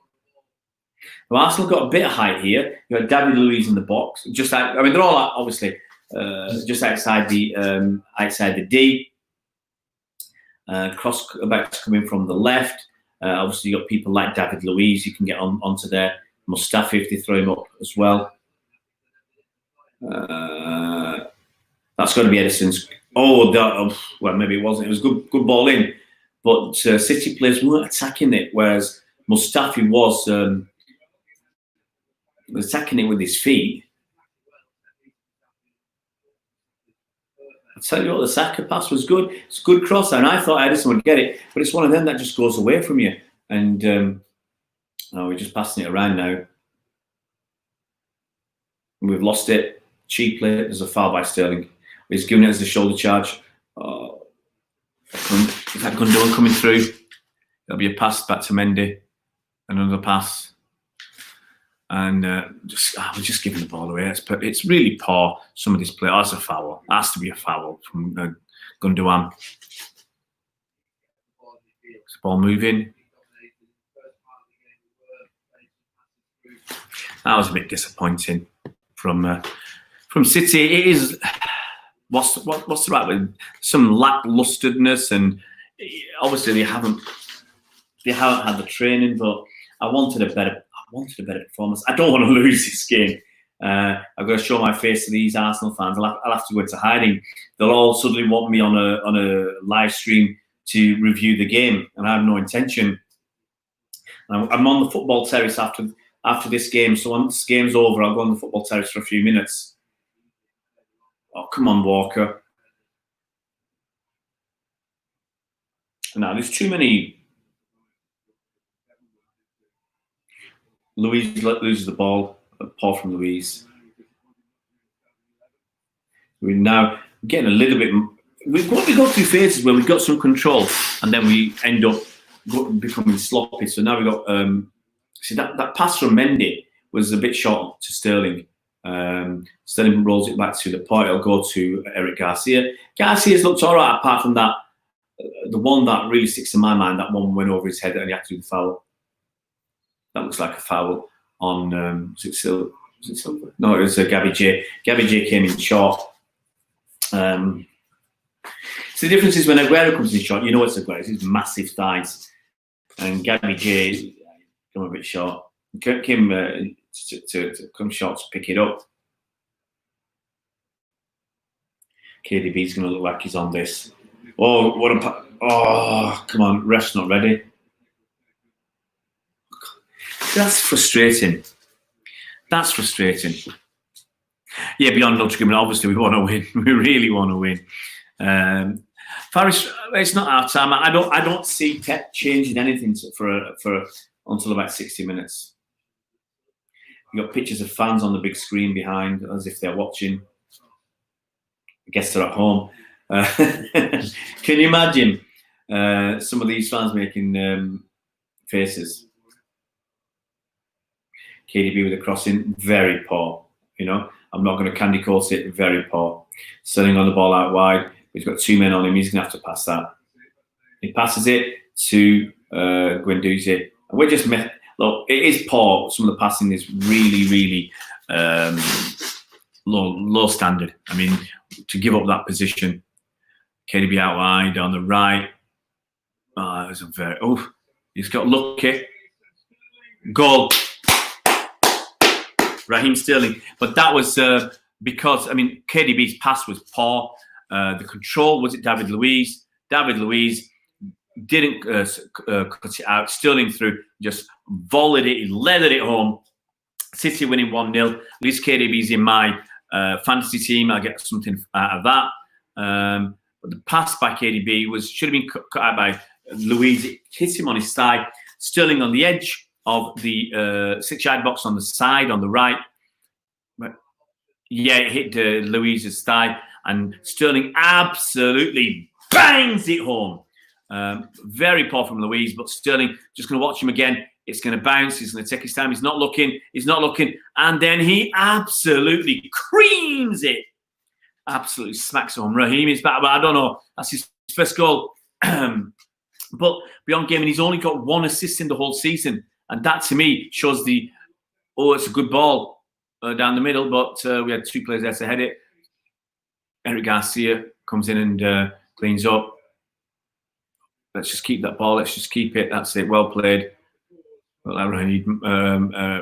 Well, Arsenal got a bit of height here. You got David Luiz in the box. They're all obviously just outside the D. Cross about to come in from the left. Obviously, you got people like David Luiz. You can get onto there. Mustafi if they throw him up as well. That's got to be Edison's. Well, maybe it wasn't. It was good ball in, but City players weren't attacking it, whereas Mustafi was attacking it with his feet. I'll tell you what, the Saka pass was good. It's a good cross, and I thought Edison would get it, but it's one of them that just goes away from you. And we're just passing it around now. We've lost it cheaply. There's a foul by Sterling. He's given it as a shoulder charge. Is that Gundogan coming through? There'll be a pass back to Mendy. Another pass. and we're just giving the ball away. It's really poor. Some of this play. That's a foul. That has to be a foul from Gundogan. Is the ball moving? That was a bit disappointing from City. It is what's the right word? Some lacklusterness, and obviously they haven't had the training. But I wanted a better performance. I don't want to lose this game. I've got to show my face to these Arsenal fans. I'll have to go into hiding. They'll all suddenly want me on a live stream to review the game, and I have no intention. I'm on the football terrace after this game, so once this game's over, I'll go on the football terrace for a few minutes. Oh, come on, Walker. Now, there's too many. Luiz loses the ball. Paul from Luiz. We're now getting a little bit. We go through phases where we've got some control, and then we end up becoming sloppy. So now we've got. See, that pass from Mendy was a bit short to Sterling. Sterling rolls it back to the point. It'll go to Eric Garcia. Garcia's looked all right apart from that. The one that really sticks in my mind, that one went over his head and he had to do the foul. That looks like a foul on, was it Silva? No, it was Gabby J. Gabby J came in short. So the difference is when Aguero comes in short, you know it's Aguero. It's his massive thighs. And Gabby J come a bit short. Came to come short to pick it up. KDB's going to look like he's on this. Oh, what a... Oh, come on. Ref's not ready. That's frustrating. That's frustrating. Yeah, beyond argument, obviously we want to win. We really want to win. Faris, it's not our time. I don't see Pep changing anything for until about 60 minutes. You've got pictures of fans on the big screen behind, as if they're watching. I guess they're at home. Can you imagine some of these fans making faces? KDB with a crossing, very poor. You know, I'm not going to candy coat it, very poor. Sterling on the ball out wide. He's got two men on him. He's going to have to pass that. He passes it to Guendouzi. And we're just... Look, it is poor. Some of the passing is really, really low standard. I mean, to give up that position, KDB out wide on the right. It was a very... Oh, he's got lucky. Goal. Raheem Sterling. But that was because, I mean, KDB's pass was poor. The control, was it David Luiz? David Luiz didn't cut it out. Sterling through, just volleyed it, he leathered it home. City winning 1-0. At least KDB's in my fantasy team. I'll get something out of that. But the pass by KDB should have been cut out by Luiz. It hit him on his thigh. Sterling on the edge of the 6-yard box on the side, on the right. But yeah, it hit Luiz's thigh. And Sterling absolutely bangs it home. Very poor from Luiz, but Sterling just going to watch him again. It's going to bounce. He's going to take his time. He's not looking. And then he absolutely creams it. Absolutely smacks home. Raheem is back, but I don't know. That's his first goal. But beyond gaming, he's only got one assist in the whole season. And that, to me, shows it's a good ball down the middle, but we had two players there to head it. Eric Garcia comes in and cleans up. Let's just keep that ball. Let's just keep it. That's it. Well played. Well, Riyad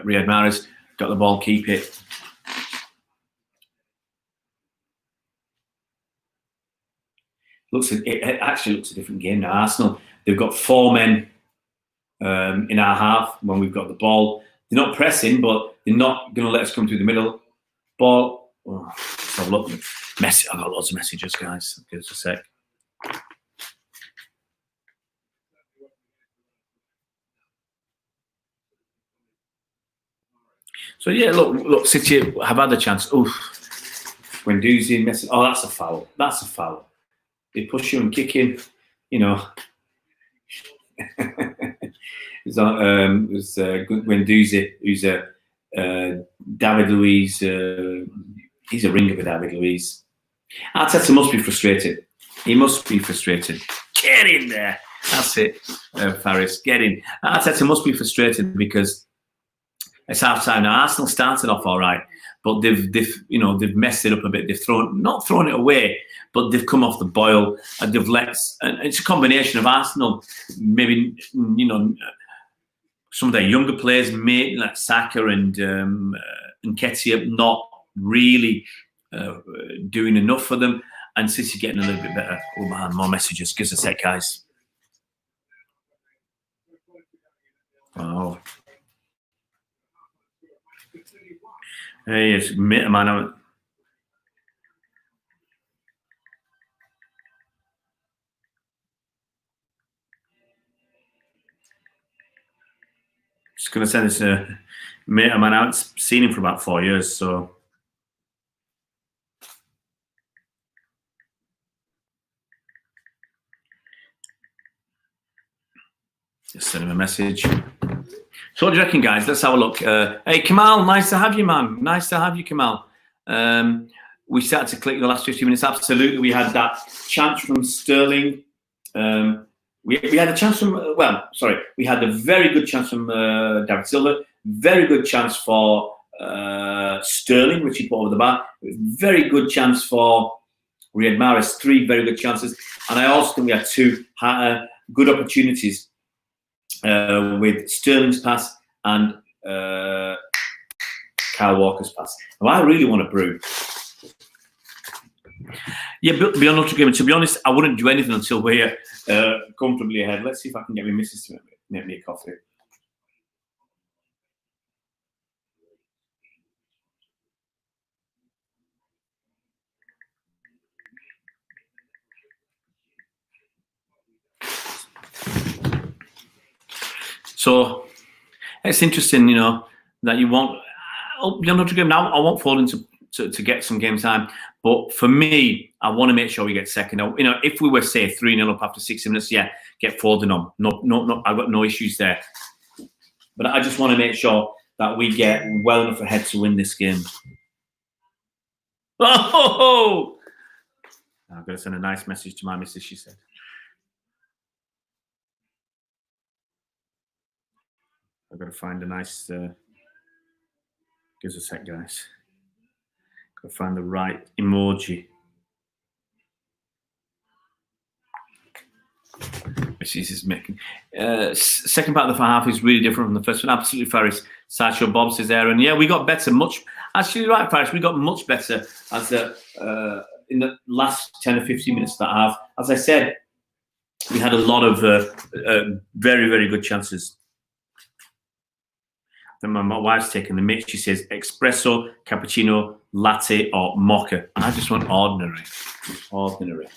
Mahrez got the ball. Keep it. It actually looks a different game now. Arsenal, they've got four men in our half when we've got the ball. They're not pressing, but they're not going to let us come through the middle. Ball. Oh, let's have a look. I've got lots of messages, guys. Give us a sec. So yeah, look, City have had the chance. Oof. Guendouzi messing. Oh, that's a foul. That's a foul. They push him and kick him. You know. It was Guendouzi, who's David Luiz, he's a ringer for David Luiz. Arteta must be frustrated. He must be frustrated. Get in there. That's it, Faris. Get in. Arteta must be frustrated because it's half time now. Arsenal started off all right, but they've messed it up a bit. They've not thrown it away, but they've come off the boil and they've let. And it's a combination of Arsenal, maybe some of their younger players, maybe like Saka and Nketiah, not really doing enough for them, and City getting a little bit better. Oh man, more messages. Give us a sec, guys. Oh. Hey, it's man. Just going to send this mate of mine. I haven't seen him for about 4 years, so. Just send him a message. So what do you reckon, guys? Let's have a look. Hey, Kamal, nice to have you, man. Nice to have you, Kamal. We started to click the last 15 minutes. Absolutely. We had that chance from Sterling. We had a chance from, we had a very good chance from David Silva. Very good chance for Sterling, which he put over the bar. Very good chance for Riyad Mahrez. 3 very good chances. And I also think we had 2 good opportunities with Sterling's pass and Kyle Walker's pass. Now, I really want to brew. Yeah, beyond Notre Dame, to be honest, I wouldn't do anything until we're comfortably ahead. Let's see if I can get my missus to make me a coffee. So it's interesting, that you want. Beyond Notre Dame now, I won't fall into to get some game time. But for me, I want to make sure we get second. If we were, say, 3-0 up after 60 minutes, yeah, get Foden on. No, I've got no issues there. But I just want to make sure that we get well enough ahead to win this game. Oh! I'm going to send a nice message to my missus, she said. I've got to find a nice... give us a sec, guys. Got to find the right emoji. This is making. Second part of the half is really different from the first one. Absolutely, Faris. Sideshow Bob says, Aaron. Yeah, we got better. Actually, right, Faris. We got much better as in the last 10 or 15 minutes of that half. As I said, we had a lot of very, very good chances. Then my wife's taking the mix. She says espresso, cappuccino, latte, or mocha. And I just want ordinary. Ordinary.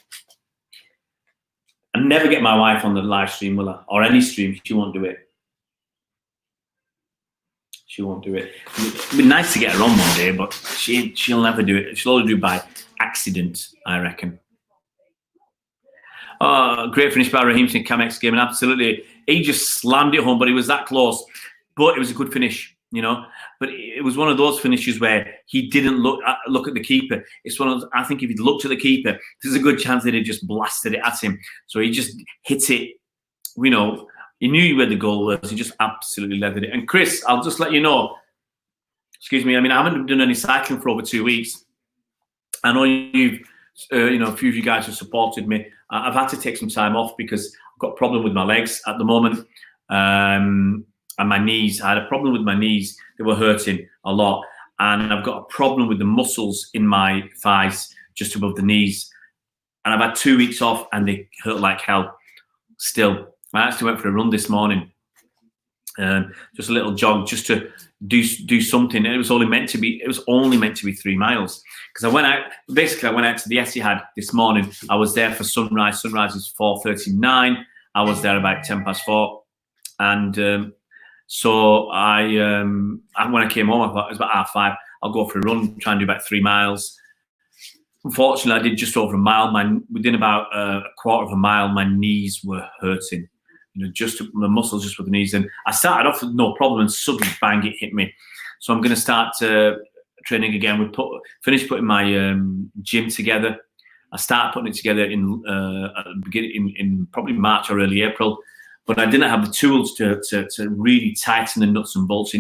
I never get my wife on the live stream, will I? Or any stream. She won't do it. She won't do it. It'd be nice to get her on one day, but she'll never do it. She'll only do it by accident, I reckon. Oh, great finish by Raheem Singh, Camex game. And absolutely, he just slammed it home, but he was that close. But it was a good finish, But it was one of those finishes where he didn't look at the keeper. It's one of those, I think if he'd looked at the keeper, there's a good chance that he'd just blasted it at him. So he just hit it, he knew where the goal was. He just absolutely leathered it. And Chris, I'll just let you know, excuse me, I haven't done any cycling for over 2 weeks. I know you've, a few of you guys have supported me. I've had to take some time off because I've got a problem with my legs at the moment. And my knees. I had a problem with my knees. They were hurting a lot. And I've got a problem with the muscles in my thighs, just above the knees. And I've had 2 weeks off and they hurt like hell still. I actually went for a run this morning. Just a little jog just to do something. It was only meant to be 3 miles. Because I went out to the Etihad this morning. I was there for sunrise. Sunrise is 4:39. I was there about 4:10. And so when I came home, I thought it was about 5:30. I'll go for a run, try and do about 3 miles. Unfortunately, I did just over a mile. Within about a quarter of a mile, my knees were hurting. Just the muscles just with the knees. And I started off with no problem, and suddenly, bang, it hit me. So I'm going to start training again. Finished putting my gym together. I started putting it together in in probably March or early April, but I didn't have the tools to really tighten the nuts and bolts. I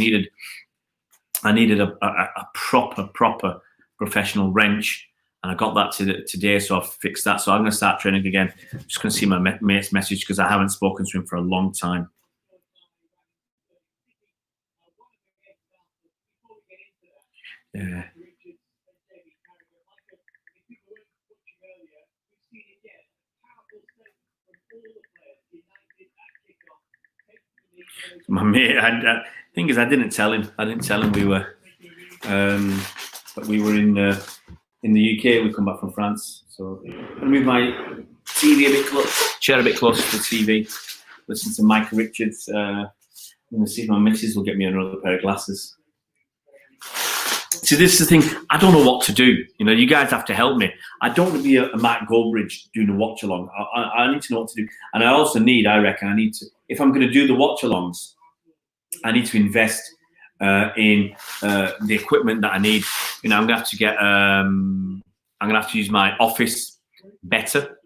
needed a proper professional wrench, and I got that today, so I've fixed that. So I'm going to start training again. I'm just going to see my mate's message because I haven't spoken to him for a long time. Yeah. My mate, thing is, I didn't tell him. We were, but we were in the UK. We come back from France, so I move my TV a bit close, chair a bit closer to the TV. Listen to Michael Richards. I'm gonna see if my missus will get me another pair of glasses. See, this is the thing. I don't know what to do. You know, you guys have to help me. I don't want to be a Matt Goldbridge doing a watch along. I need to know what to do, and I also need. I reckon I need to. If I'm going to do the watch alongs, I need to invest in the equipment that I need. You know, I'm going to have to get. I'm going to have to use my office better.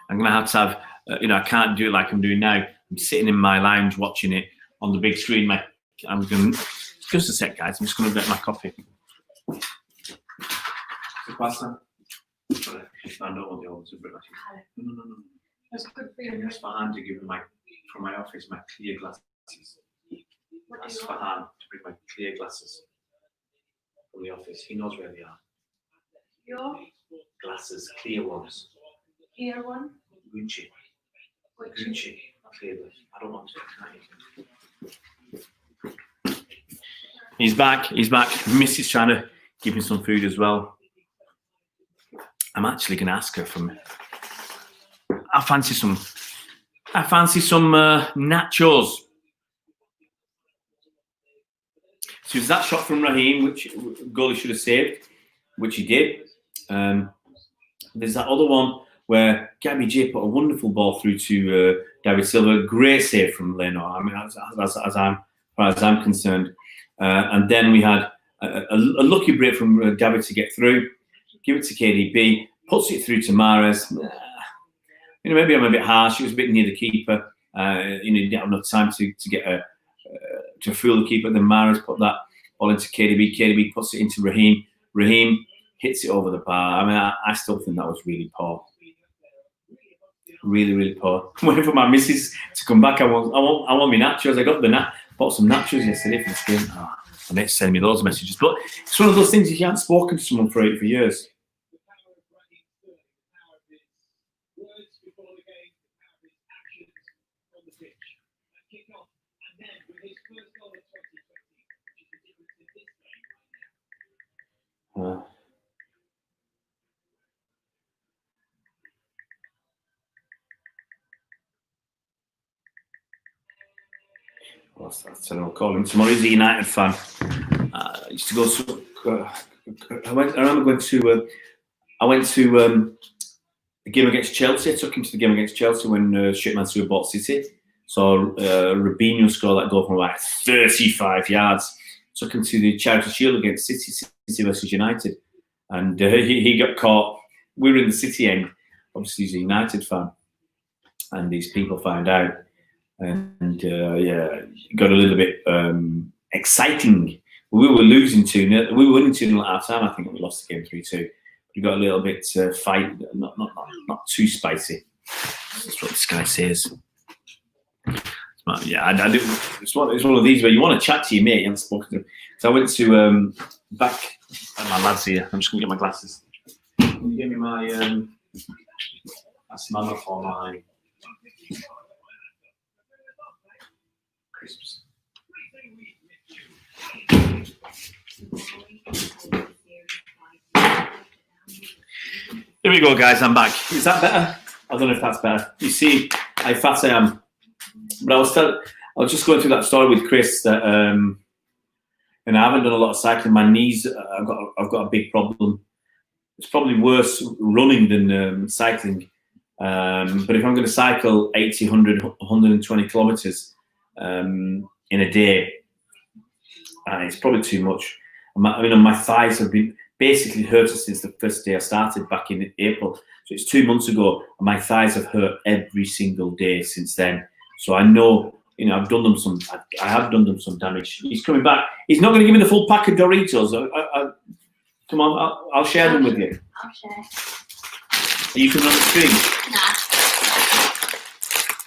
I'm going to have. You know, I can't do it like I'm doing now. I'm sitting in my lounge watching it on the big screen. I'm going. Just a sec, guys. I'm just going to get my coffee. No. That's good for you. That's for Han to give me from my office my clear glasses. That's for Han to bring my clear glasses from the office. He knows where they are. Your glasses, clear ones. Clear one? Gucci. Clear ones. I don't want to. He's back. Missy's trying to give me some food as well. I'm actually going to ask her from. I fancy some nachos. So there's that shot from Raheem, which goalie should have saved, which he did. There's that other one where Gabby J put a wonderful ball through to David Silva. Great save from Leno. I mean, as far as I'm concerned. And then we had a lucky break from David to get through. Give it to KDB. Puts it through to Mahrez. You know, maybe I'm a bit harsh. He was a bit near the keeper. You know, he didn't have enough time to get to fool the keeper. Then Mahrez put that ball into KDB. KDB puts it into Raheem. Raheem hits it over the bar. I mean, I still think that was really poor. Really, really poor. I'm waiting for my missus to come back. I want my nachos. I got bought some nachos yesterday for this game. Oh, I need to send me those messages. But it's one of those things, if you haven't spoken to someone for years. I'll call him tomorrow. He's a United fan. I used to go. I went to the game against Chelsea. I took him to the game against Chelsea when Sheikh Mansour bought City. So Robinho scored that goal from about 35 yards. Took him to the Charity Shield against City versus United, and he got caught. We were in the City end. Obviously, he's a United fan, and these people found out. And yeah, it got a little bit exciting. We were losing 2-0. We were winning 2-0 at half time. I think we lost the game 3-2. We got a little bit fight, not too spicy. That's what this guy says. Yeah, I do. It's one of these where you want to chat to your mate, you haven't spoken to him. So I went to back. My lad's here. I'm just gonna get my glasses. Can you give me my? That's mama for my crisps. Here we go, guys. I'm back. Is that better? I don't know if that's better. You see how fat I am. But I was just going through that story with Chris that, and I haven't done a lot of cycling. My knees, I've got a big problem. It's probably worse running than cycling. But if I'm going to cycle 80, 100, 120 kilometers in a day, and it's probably too much. My thighs have been basically hurting since the first day I started back in April. So it's 2 months ago, and my thighs have hurt every single day since then. So I know, I've done them some. I have done them some damage. He's coming back. He's not going to give me the full pack of Doritos. Come on, I'll share them with you. I'll share. Are you coming on the stream? Nah.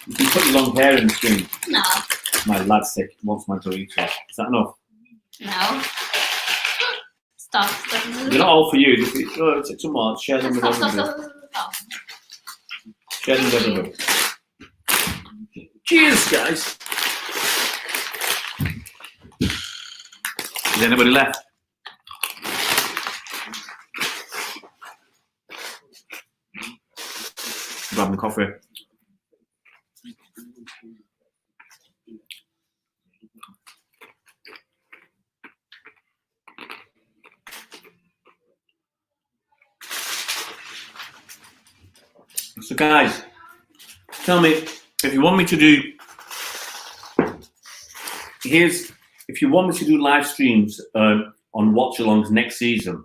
You can put your long hair in the stream. No. My lad sick wants my Doritos. Is that enough? No. Stop. They're not all for you. Take some more. Share them with everybody. Stop. Share them with everybody. Cheers, guys. Is anybody left? Grab me coffee. So guys, tell me if you want me to do. If you want me to do live streams on Watchalongs next season,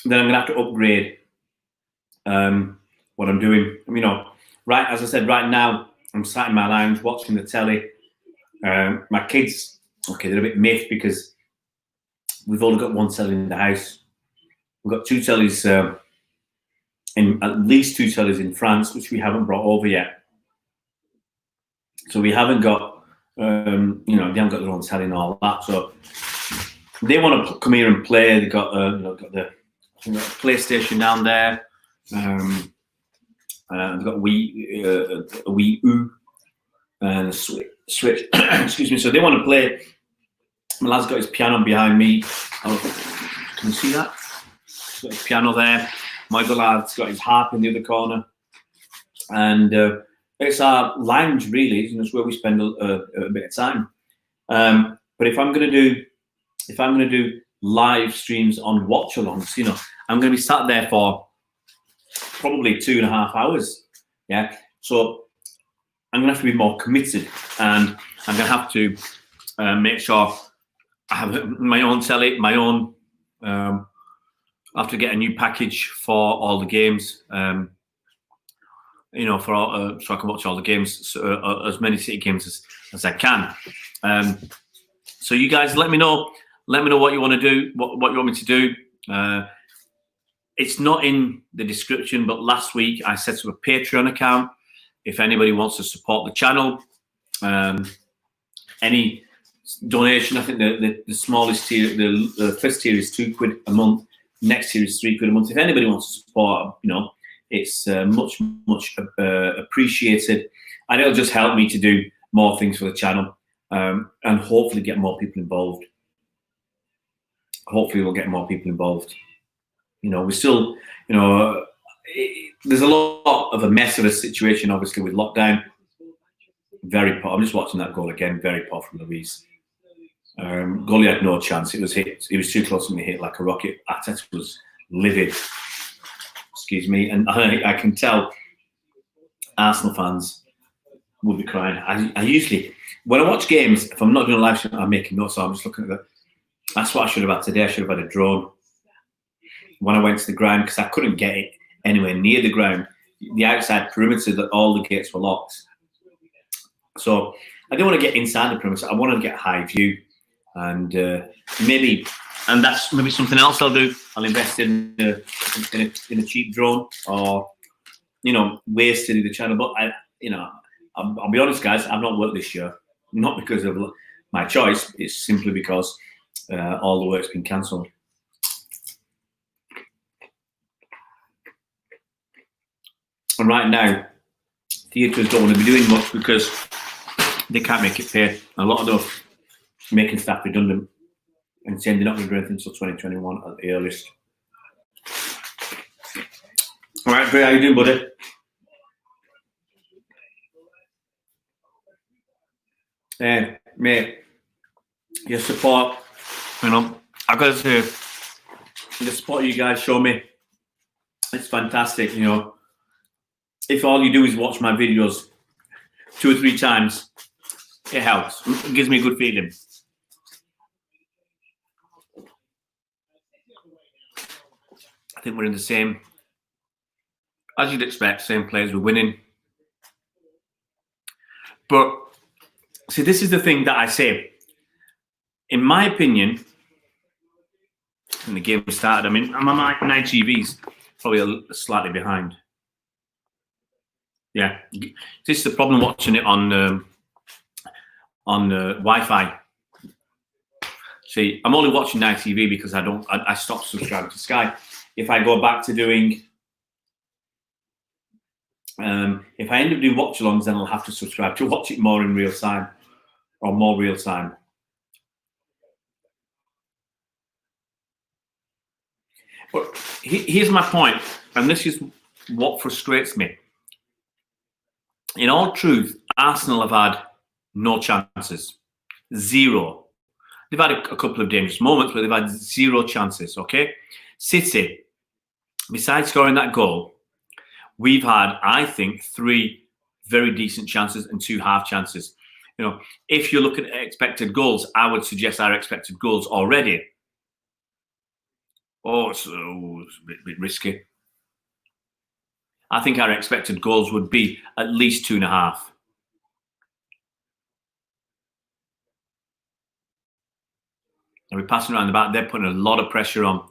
then I'm gonna have to upgrade what I'm doing. Right, as I said, right now I'm sat in my lounge watching the telly. My kids, they're a bit miffed because we've only got one telly in the house. We've got two tellies. At least two tellies in France, which we haven't brought over yet. So we haven't got, they haven't got their own telly and all that. So they want to come here and play. They've got, got the PlayStation down there. They've got a Wii U and a Switch. Excuse me. So they want to play. My lad's got his piano behind me. Can you see that? He's got his piano there. My other lad's got his harp in the other corner, and it's our lounge really. It's where we spend a bit of time. But if I'm going to do live streams on Watchalongs, I'm going to be sat there for probably 2.5 hours. Yeah, so I'm going to have to be more committed, and I'm going to have to make sure I have my own telly, my own. I have to get a new package for all the games, for all, so I can watch all the games, as many City games as I can. So you guys, let me know what you want to do, what you want me to do. It's not in the description, but last week I set up a Patreon account. If anybody wants to support the channel, any donation, I think the smallest tier, the first tier is £2 a month. Next tier is £3 a month. If anybody wants to support, it's much appreciated, and it'll just help me to do more things for the channel, and hopefully get more people involved. Hopefully, we'll get more people involved. We're still, there's a lot of a mess of a situation, obviously, with lockdown. Very poor. I'm just watching that goal again. Very poor from Louise. Goalie had no chance. It was hit. He was too close to me, hit like a rocket. Arteta was livid. Excuse me. And I can tell Arsenal fans will be crying. I usually, when I watch games, if I'm not doing a live stream, I'm making notes. So I'm just looking at that. That's what I should have had today. I should have had a drone. When I went to the ground, because I couldn't get it anywhere near the ground, the outside perimeter, that all the gates were locked. So I didn't want to get inside the perimeter. I wanted to get a high view. And that's maybe something else I'll do. I'll invest in a cheap drone, or ways to do the channel. But I'll be honest, guys, I've not worked this year, not because of my choice. It's simply because all the work's been cancelled. And right now, theatres don't want to be doing much because they can't make it pay. A lot of those making staff redundant and saying they're not going to do anything until 2021 at the earliest. All right, Bray, how you doing, buddy? Mate, your support, I've got to say, the support you guys show me, it's fantastic. If all you do is watch my videos 2 or 3 times, it helps. It gives me a good feeling. think we're in the same, as you'd expect, same players, we're winning. But see, this is the thing that I say. In my opinion, when the game started, I mean, I'm on my 9 TVs, probably slightly behind. Yeah, this is the problem watching it on Wi-Fi. See, I'm only watching 9 TV because I stopped subscribing to Sky. If I go back to doing, if I end up doing watch-alongs, then I'll have to subscribe to watch it more in real time, or more real time. But here's my point, and this is what frustrates me. In all truth, Arsenal have had no chances. Zero. They've had a couple of dangerous moments, but they've had 0 chances, okay? City, besides scoring that goal, we've had, I think, 3 very decent chances and 2 half chances. You know, if you look at expected goals, I would suggest our expected goals already. Oh, it's a bit risky. I think our expected goals would be at least 2.5. And we're passing around the back. They're putting a lot of pressure on.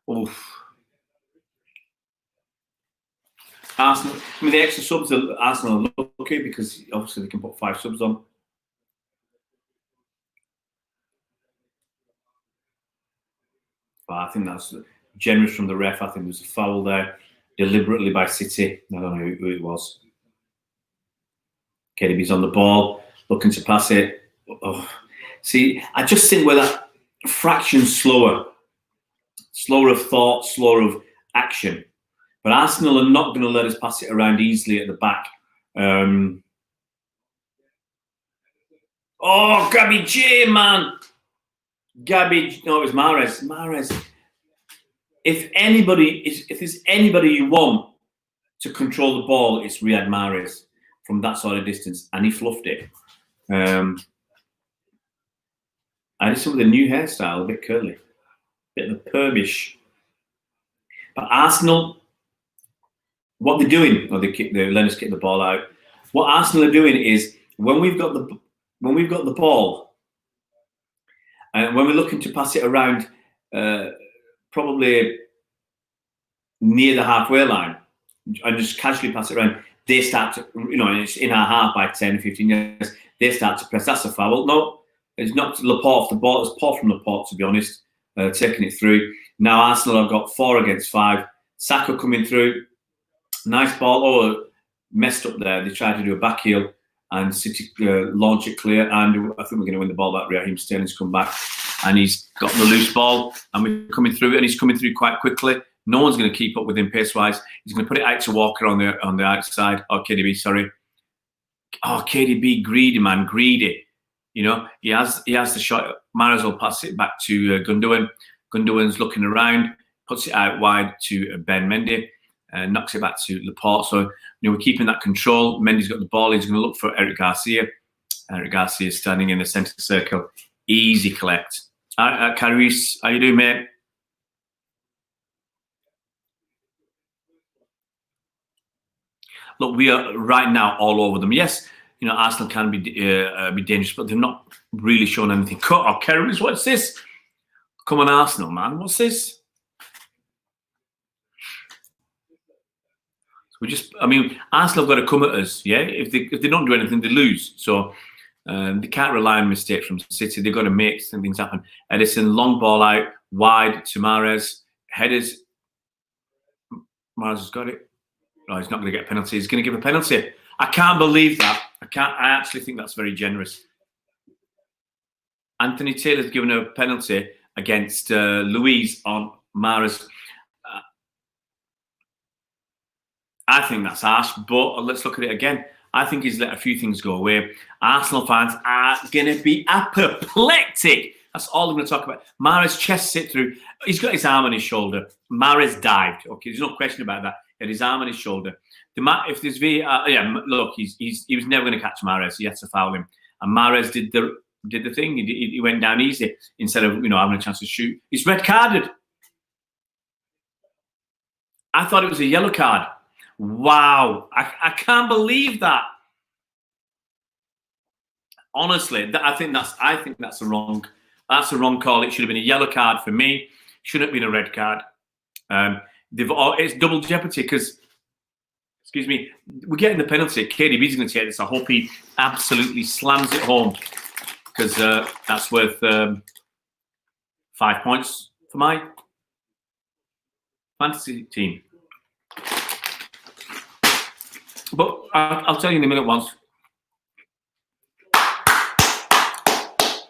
Oof. Arsenal, I mean, the extra subs, Arsenal are lucky because obviously they can put 5 subs on. But I think that's generous from the ref. I think there's a foul there deliberately by City. I don't know who it was. KDB's on the ball, looking to pass it. Oh. See, I just think we're that fraction slower of thought, slower of action. But Arsenal are not going to let us pass it around easily at the back. Oh, Gabby J, man. Gabby, no, it was Mahrez. Mahrez. If there's anybody you want to control the ball, it's Riyad Mahrez from that sort of distance, and he fluffed it. I did some of the new hairstyle, a bit curly, bit of a permish. But Arsenal, what they're doing, or they let us kick the ball out. What Arsenal are doing is when we've got the ball, and when we're looking to pass it around, probably near the halfway line, and just casually pass it around, they start to, and it's in our half by 10, 15 years, they start to press. That's a foul. No, it's not Laporte off the ball. It's poor from Laporte, to be honest, taking it through. Now Arsenal have got 4 against 5. Saka coming through. Nice ball. Oh, messed up there. They tried to do a back heel and City launch it clear. And I think we're going to win the ball back. Raheem Sterling's come back and he's got the loose ball. And we're coming through, and he's coming through quite quickly. No one's going to keep up with him pace-wise. He's going to put it out to Walker on the outside. Oh, KDB, sorry. Oh, KDB, greedy, man, greedy. He has the shot. Mahrez will pass it back to Gundogan. Gundogan's looking around, puts it out wide to Ben Mendy, knocks it back to Laporte. So, we're keeping that control. Mendy's got the ball. He's going to look for Eric Garcia. Eric Garcia is standing in the centre circle. Easy collect. Caris, how you doing, mate? Look, we are right now all over them. Yes, Arsenal can be dangerous, but they've not really shown anything. Oh, Caris, what's this? Come on, Arsenal, man. What's this? Arsenal have got to come at us, yeah? If they don't do anything, they lose. So they can't rely on mistakes from City. They've got to make some things happen. Edison, long ball out, wide to Mahrez. Headers. Mahrez has got it. No, he's not going to get a penalty. He's going to give a penalty. I can't believe that. I actually think that's very generous. Anthony Taylor's given a penalty against Luiz on Mahrez. I think that's harsh, but let's look at it again. I think he's let a few things go away. Arsenal fans are going to be apoplectic. That's all I'm going to talk about. Mahrez chest sit through. He's got his arm on his shoulder. Mahrez dived. Okay, there's no question about that. He had his arm on his shoulder. If there's VAR, look, he was never going to catch Mahrez. He had to foul him. And Mahrez did the did the thing. He went down easy instead of having a chance to shoot. He's red carded. I thought it was a yellow card. Wow, I can't believe that. Honestly, I think that's a wrong call. It should have been a yellow card for me. Shouldn't have been a red card. It's double jeopardy because, excuse me, we're getting the penalty. KDB's going to take this. I hope he absolutely slams it home because that's worth 5 points for my fantasy team. But I'll tell you in a minute once.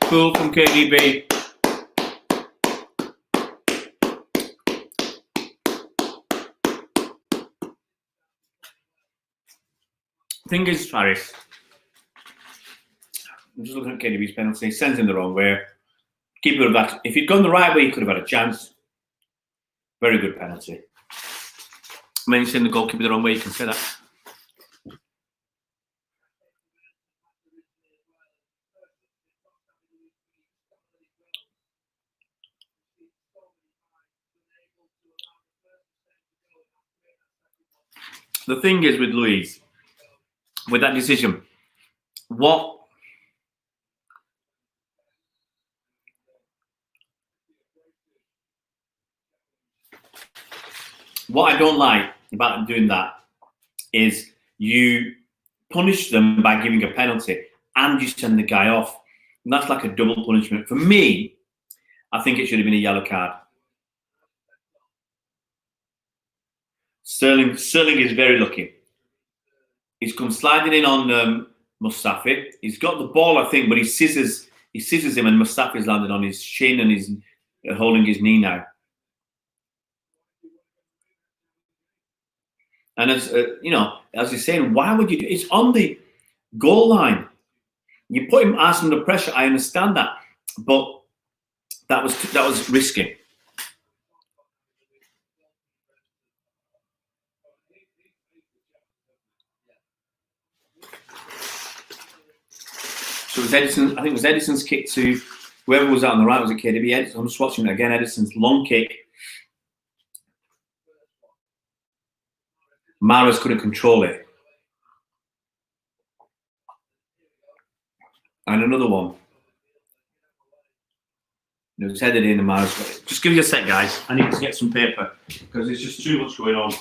Cool from KDB. Thing is, Faris, I'm just looking at KDB's penalty. Sends him the wrong way. Keeper would have had, if he'd gone the right way, he could have had a chance. Very good penalty. When you send the goalkeeper the wrong way, you can say that. The thing is with Luis, with that decision, what I don't like about doing that is you punish them by giving a penalty and you send the guy off. And that's like a double punishment. For me, I think it should have been a yellow card. Sterling is very lucky. He's come sliding in on Mustafi. He's got the ball, I think, but he scissors him, and Mustafi's landed on his shin and he's holding his knee now. And as as you're saying, why would you? It's on the goal line. You put him under pressure. I understand that, but that was risky. So it was Edison. I think it was Edison's kick to whoever was out on the right. Was it KDB? Edison. I'm just watching it again. Edison's long kick. Mahrez couldn't control it. And another one. It was headed in and Mahrez. Just give me a sec, guys. I need to get some paper because there's just too much going on.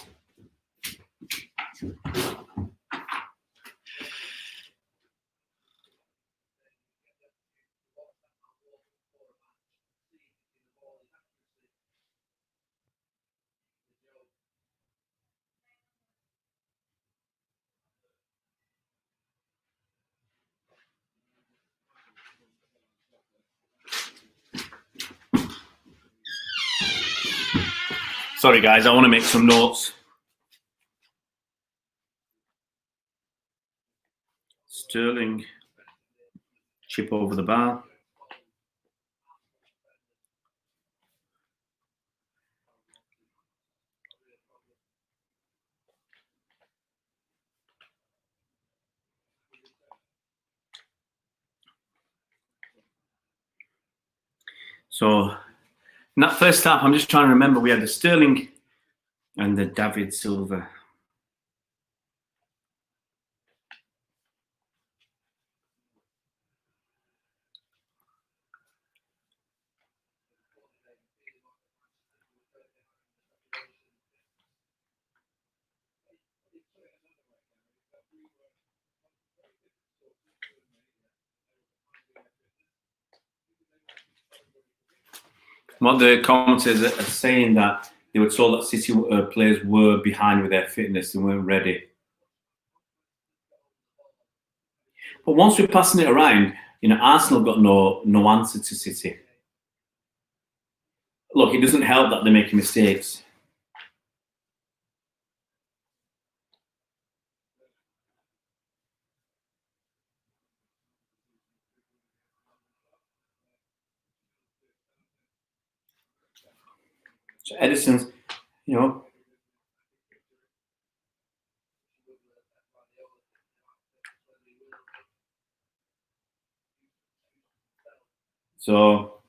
Sorry, guys, I want to make some notes. Sterling, chip over the bar. So, in that first half, I'm just trying to remember, we had the Sterling and the David Silva. What the commentators are saying that they were told that City players were behind with their fitness and weren't ready. But once we're passing it around, Arsenal got no answer to City. Look, it doesn't help that they're making mistakes. So Edison's, So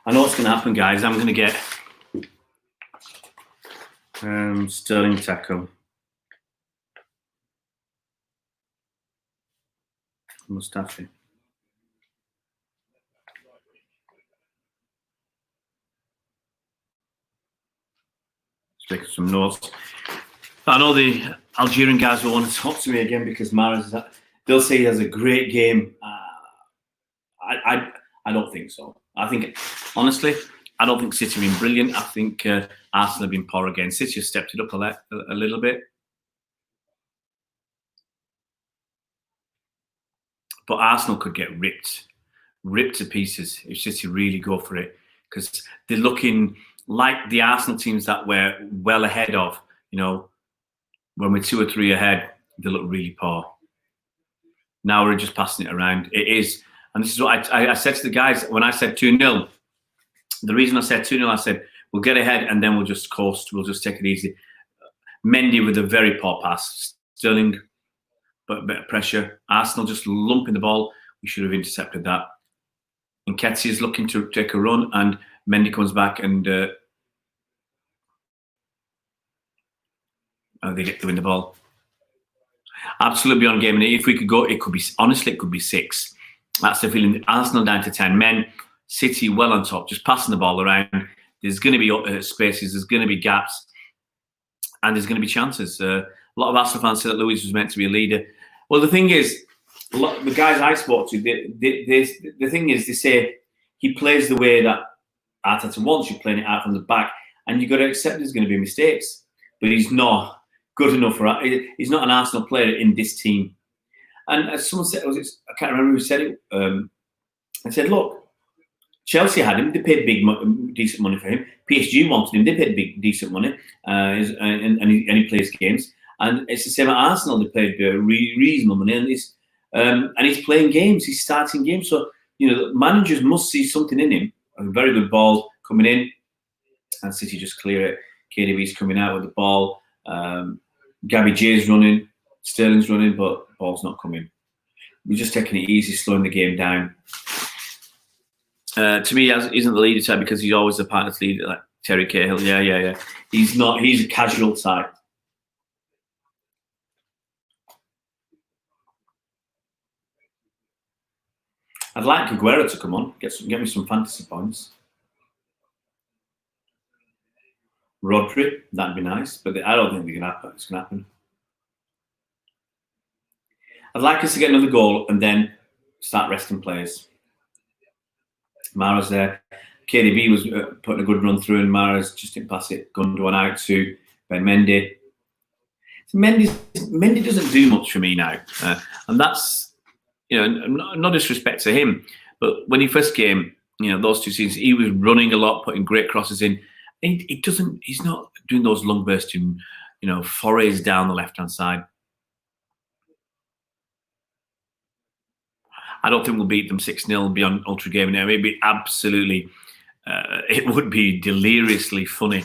I know what's going to happen, guys. I'm going to get Sterling tackle. Mustafi. Just making some notes. I know the Algerian guys will want to talk to me again because Mahrez, they'll say he has a great game. I don't think so. I think, honestly, I don't think City have been brilliant. I think Arsenal have been poor again. City have stepped it up a little bit. But Arsenal could get ripped to pieces if City really go for it, because they're looking like the Arsenal teams that we're well ahead of. You know, when we're 2 or 3 ahead, they look really poor. Now we're just passing it around. It is, and this is what I said to the guys when I said 2-0. The reason I said 2-0, I said we'll get ahead and then we'll just coast. We'll just take it easy. Mendy with a very poor pass. Sterling, but a bit of pressure. Arsenal just lumping the ball. We should have intercepted that. And Nketiah is looking to take a run, and Mendy comes back and they get to win the ball. Absolutely on game. And if we could go, it could be, honestly, it could be 6. That's the feeling. Arsenal down to 10 men. City well on top, just passing the ball around. There's going to be spaces, there's going to be gaps, and there's going to be chances. A lot of Arsenal fans say that Luis was meant to be a leader. Well, the thing is, the guys I spoke to, the thing is, they say he plays the way that Arteta wants you, playing it out from the back, and you've got to accept there's going to be mistakes. But he's not good enough for that. He's not an Arsenal player in this team. And as someone said, I can't remember who said it. I said, look, Chelsea had him. They paid decent money for him. PSG wanted him. They paid decent money, and he plays games. And it's the same at Arsenal. They paid reasonable money, and he's playing games. He's starting games. So managers must see something in him. A very good ball coming in, and City just clear it. KDB's coming out with the ball. Gabby J's running. Sterling's running, but the ball's not coming. We're just taking it easy, slowing the game down. To me, he isn't the leader type because he's always the partner's leader, like Terry Cahill. Yeah. He's not. He's a casual type. I'd like Aguero to come on, get me some fantasy points. Rodri, that'd be nice, but I don't think it's going to happen. I'd like us to get another goal and then start resting players. Mahrez there. KDB was putting a good run through, and Mahrez just didn't pass it. Gundogan out to Ben Mendy. Mendy doesn't do much for me now, and that's no disrespect to him, but when he first came, those 2 seasons, he was running a lot, putting great crosses in. He's not doing those long bursting, forays down the left hand side. I don't think we'll beat them 6-0 beyond Ultra Game now. Maybe absolutely, it would be deliriously funny,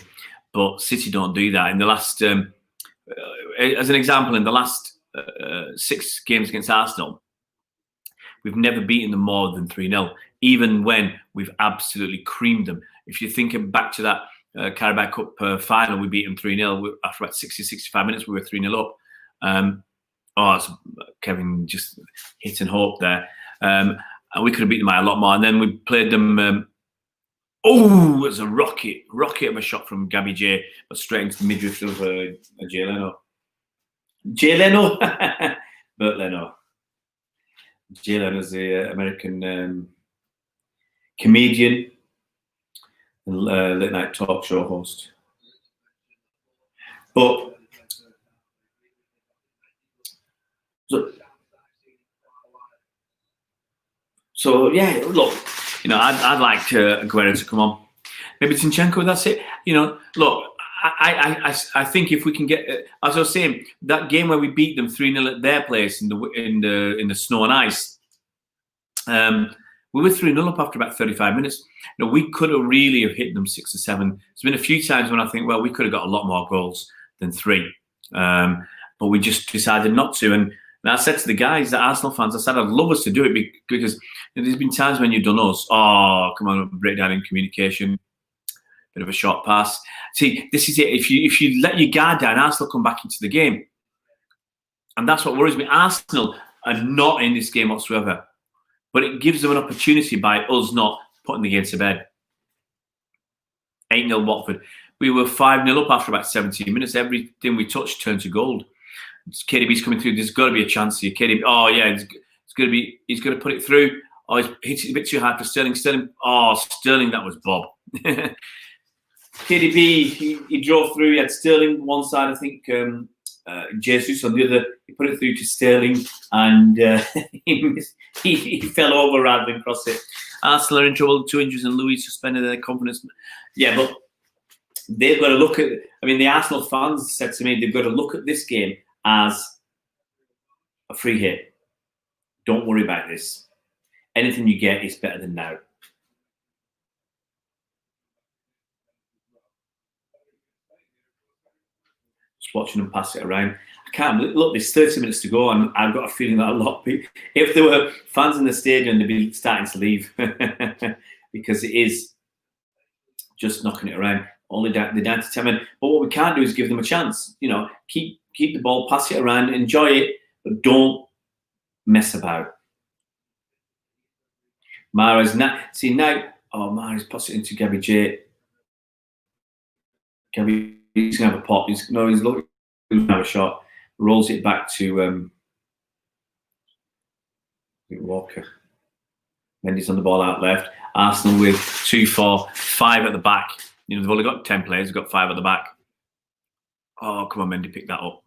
but City don't do that. In the last, as an example, in the last 6 games against Arsenal, we've never beaten them more than 3-0, even when we've absolutely creamed them. If you think back to that Carabao Cup final, we beat them 3-0. After about 60, 65 minutes, we were 3-0 up. Kevin just hit and hope there. And we could have beaten them by a lot more. And then we played them. It was a rocket of a shot from Gabby J, but straight into the midriff of Jay Leno. Bert Leno. Jay Leno's the American comedian and late night talk show host. But so yeah, look, I'd like Aguero to come on. Maybe Zinchenko. That's it. Look, I think if we can get, as I was saying, that game where we beat them 3-0 at their place in the snow and ice, we were 3-0 up after about 35 minutes. We could have really have hit them 6 or 7. There's been a few times when I think, well, we could have got a lot more goals than 3. But we just decided not to. And I said to the guys, the Arsenal fans, I said, I'd love us to do it because there's been times when you've done us. Oh, come on, breakdown in communication, bit of a short pass. See, this is it. If you let your guard down, Arsenal come back into the game. And that's what worries me. Arsenal are not in this game whatsoever. But it gives them an opportunity by us not putting the game to bed. 8-0 Watford. We were 5-0 up after about 17 minutes. Everything we touched turned to gold. KDB's coming through. There's got to be a chance here. KDB, oh yeah, it's going to be. He's going to put it through. Oh, he's hit it a bit too hard for Sterling. Sterling, that was Bob. KDB, he drove through. He had Sterling one side, I think. Jesus on the other. He put it through to Sterling, and he fell over rather than cross it. Arsenal are in trouble. 2 injuries, and Louis suspended their confidence. Yeah, but they've got to look at. I mean, the Arsenal fans said to me they've got to look at this game as a free hit. Don't worry about this. Anything you get is better than now. Just watching them pass it around. I can't look. There's 30 minutes to go, and I've got a feeling that a lot of people, if there were fans in the stadium, they'd be starting to leave because it is just knocking it around. Only down to 10 minutes. But what we can't do is give them a chance. You know, keep the ball, pass it around, enjoy it, but don't mess about. Mahrez now. Mahrez puts it into Gabby J. Gabby, he's gonna have a pop. He's looking to have a shot. Rolls it back to Walker. Mendy's on the ball out left. Arsenal with 2, 4, 5 at the back. You know, they've only got 10 players. They've got 5 at the back. Oh, come on, Mendy, pick that up.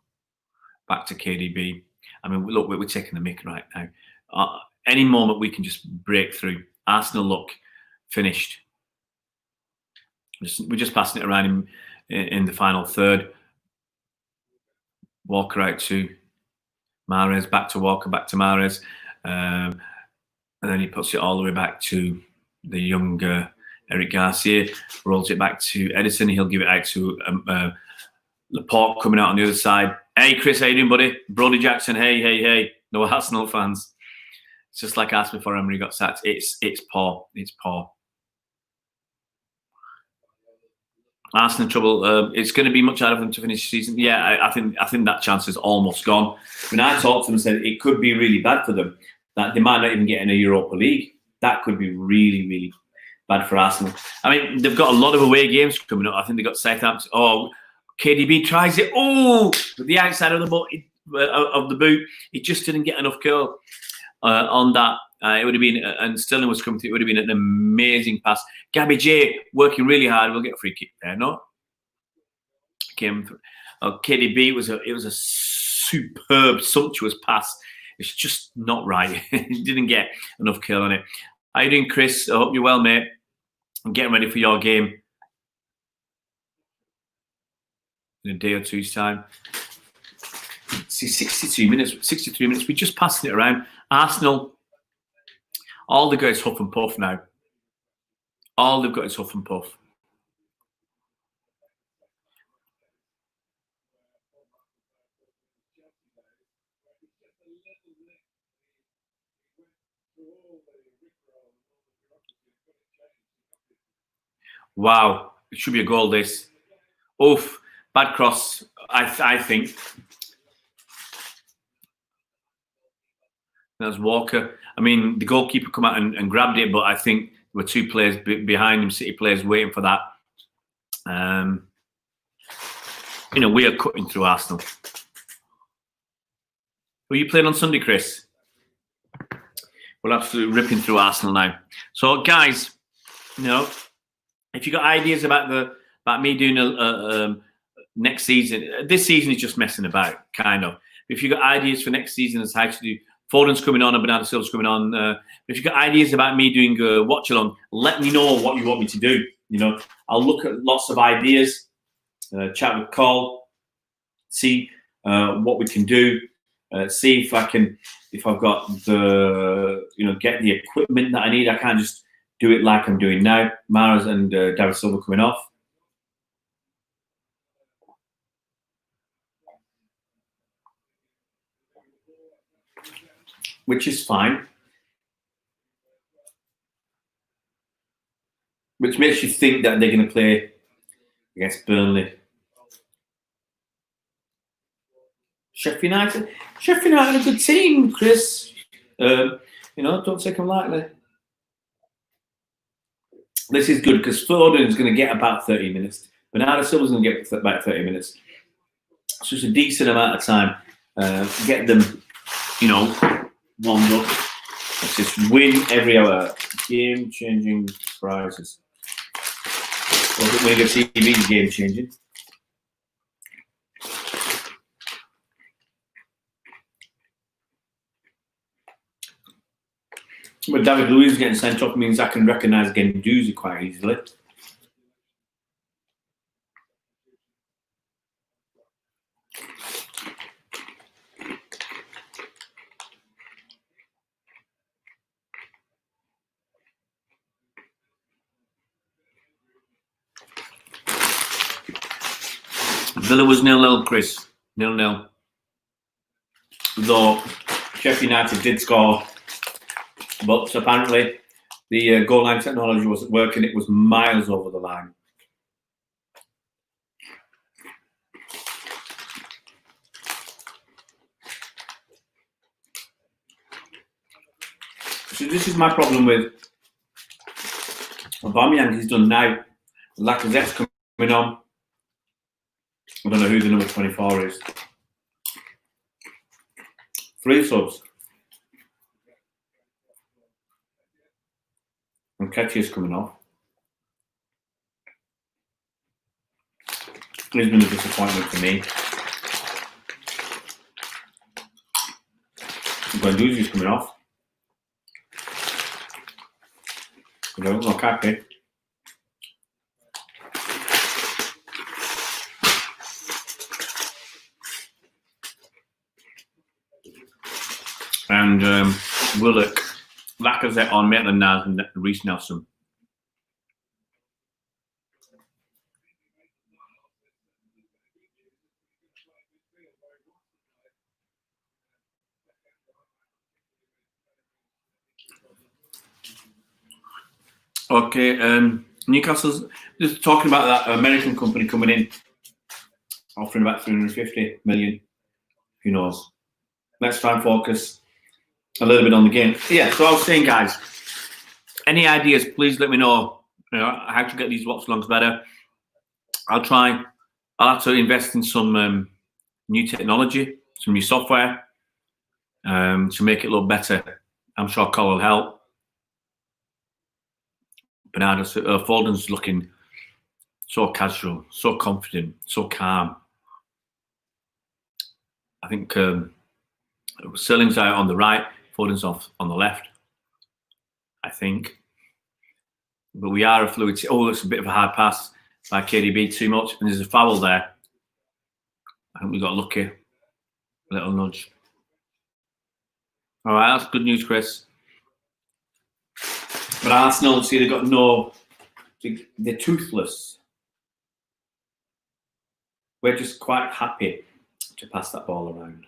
Back to KDB. I mean, look, we're taking the mick right now. Any moment we can just break through. Arsenal look finished. We're just passing it around in the final third. Walker out to Mahrez, back to Walker, back to Mahrez. And then he puts it all the way back to the young Eric Garcia, rolls it back to Edison. He'll give it out to Laporte coming out on the other side. Hey, Chris, how you doing, buddy? Brody Jackson, hey. No Arsenal fans. It's just like asked before Emery got sacked. It's poor. It's poor. Arsenal in trouble. It's going to be much harder for them to finish the season. Yeah, I think that chance is almost gone. When I talked to them and said it could be really bad for them, that they might not even get in a Europa League. That could be really, really bad for Arsenal. I mean, they've got a lot of away games coming up. I think they've got Southampton. Oh, KDB tries it. Oh, with the outside of the boot, he just didn't get enough curl on that. It would have been, and Sterling was coming through. It would have been an amazing pass. Gabby J working really hard. We'll get a free kick there. No, came through. KDB it was a superb, sumptuous pass. It's just not right. He didn't get enough curl on it. How you doing, Chris? I hope you're well, mate. I'm getting ready for your game in a day or two's time. See, 63 minutes. We're just passing it around. Arsenal, all they've got is huff and puff now. All they've got is huff and puff. Wow, it should be a goal, this. Oof, bad cross, I think. That was Walker. I mean, the goalkeeper come out and grabbed it, but I think there were 2 players behind him, City players waiting for that. You know, we are cutting through Arsenal. Were you playing on Sunday, Chris? We're absolutely ripping through Arsenal now. So, guys, you know, if you got ideas about me doing next season, this season is just messing about, kind of. If you got ideas for next season as how to do, Foden's coming on and Bernardo Silva's coming on. If you got ideas about me doing a watch-along, let me know what you want me to do. You know, I'll look at lots of ideas, chat with Cole, see what we can do, see if I've got get the equipment that I need. I can't just do it like I'm doing now. Mahrez and David Silva coming off. which is fine. Which makes you think that they're going to play against Burnley. Sheffield United are a good team, Chris. Don't take them lightly. This is good because Foden's going to get about 30 minutes. Bernardo Silva's going to get about 30 minutes. So it's a decent amount of time. Get them, warmed up. Let's just win every hour. Game-changing prizes. Well, I think when you get TV, game-changing. But David Luiz getting sent off means I can recognise Guendouzi quite easily. Villa was 0-0, Chris. 0-0. Though Sheffield United did score. But apparently the goal line technology wasn't working. It was miles over the line. So this is my problem with Aubameyang. He's done now. Lacazette's coming on. I don't know who the number 24 is. 3 subs. And Ketty's coming off. He's been a disappointment for me. Guendouzi's coming off. No happy. And Willock, Lacazette on Maitland-Niles and Reece Nelson. Okay, Newcastle's just talking about that American company coming in, offering about 350 million. Who knows? Let's try and focus a little bit on the game. Yeah, so I was saying, guys, any ideas, please let me know, how to get these watch-alongs better. I'll have to invest in some new technology, some new software to make it look better. I'm sure Cole will help. Bernardo Foden's looking so casual, so confident, so calm. I think Sterling's out on the right, Foden's off on the left, I think. But we are a fluid team. Oh, it's a bit of a hard pass by KDB, too much. And there's a foul there. I think we got lucky. A little nudge. All right, that's good news, Chris. But Arsenal, see, they've got they're toothless. We're just quite happy to pass that ball around.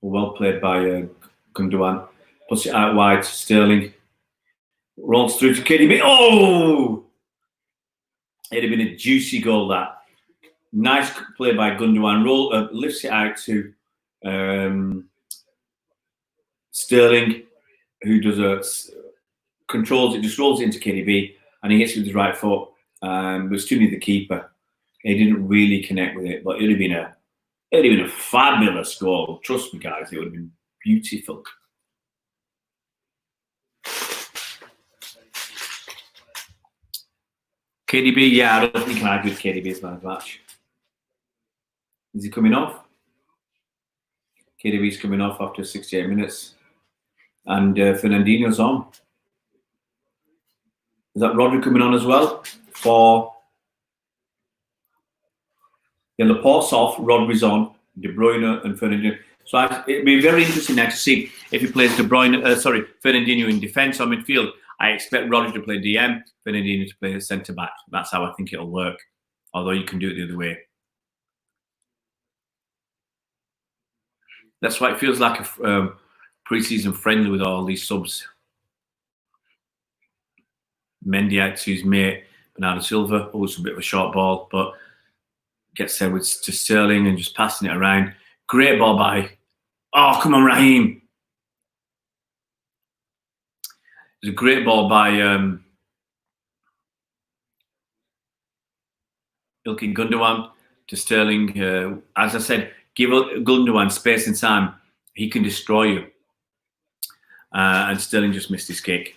Well played by Gundogan. Puts it out wide to Sterling. Rolls through to KDB. Oh! It'd have been a juicy goal, that. Nice play by Gundogan. Lifts it out to Sterling, who does controls it, just rolls it into KDB, and he hits it with his right foot. But it's too near the keeper. He didn't really connect with it, but it'd have been a fabulous goal. Trust me, guys, it would have been beautiful. KDB, yeah, I don't think you can argue with KDB's man of the match. Is he coming off? KDB's coming off after 68 minutes. And Fernandinho's on. Is that Rodri coming on as well? Laporte's off, Rodri's on, De Bruyne and Fernandinho. So it'll be very interesting now to see if he plays Fernandinho in defence or midfield. I expect Rodri to play DM, Fernandinho to play centre-back. That's how I think it'll work. although you can do it the other way. That's why it feels like a pre-season friendly with all these subs. Mendy out to his mate, Bernardo Silva. Always a bit of a short ball, but gets there to Sterling and just passing it around. Great ball by... Oh, come on, Raheem. It was a great ball by Ilkin Gundogan to Sterling. As I said, give Gundogan space and time. He can destroy you. And Sterling just missed his kick.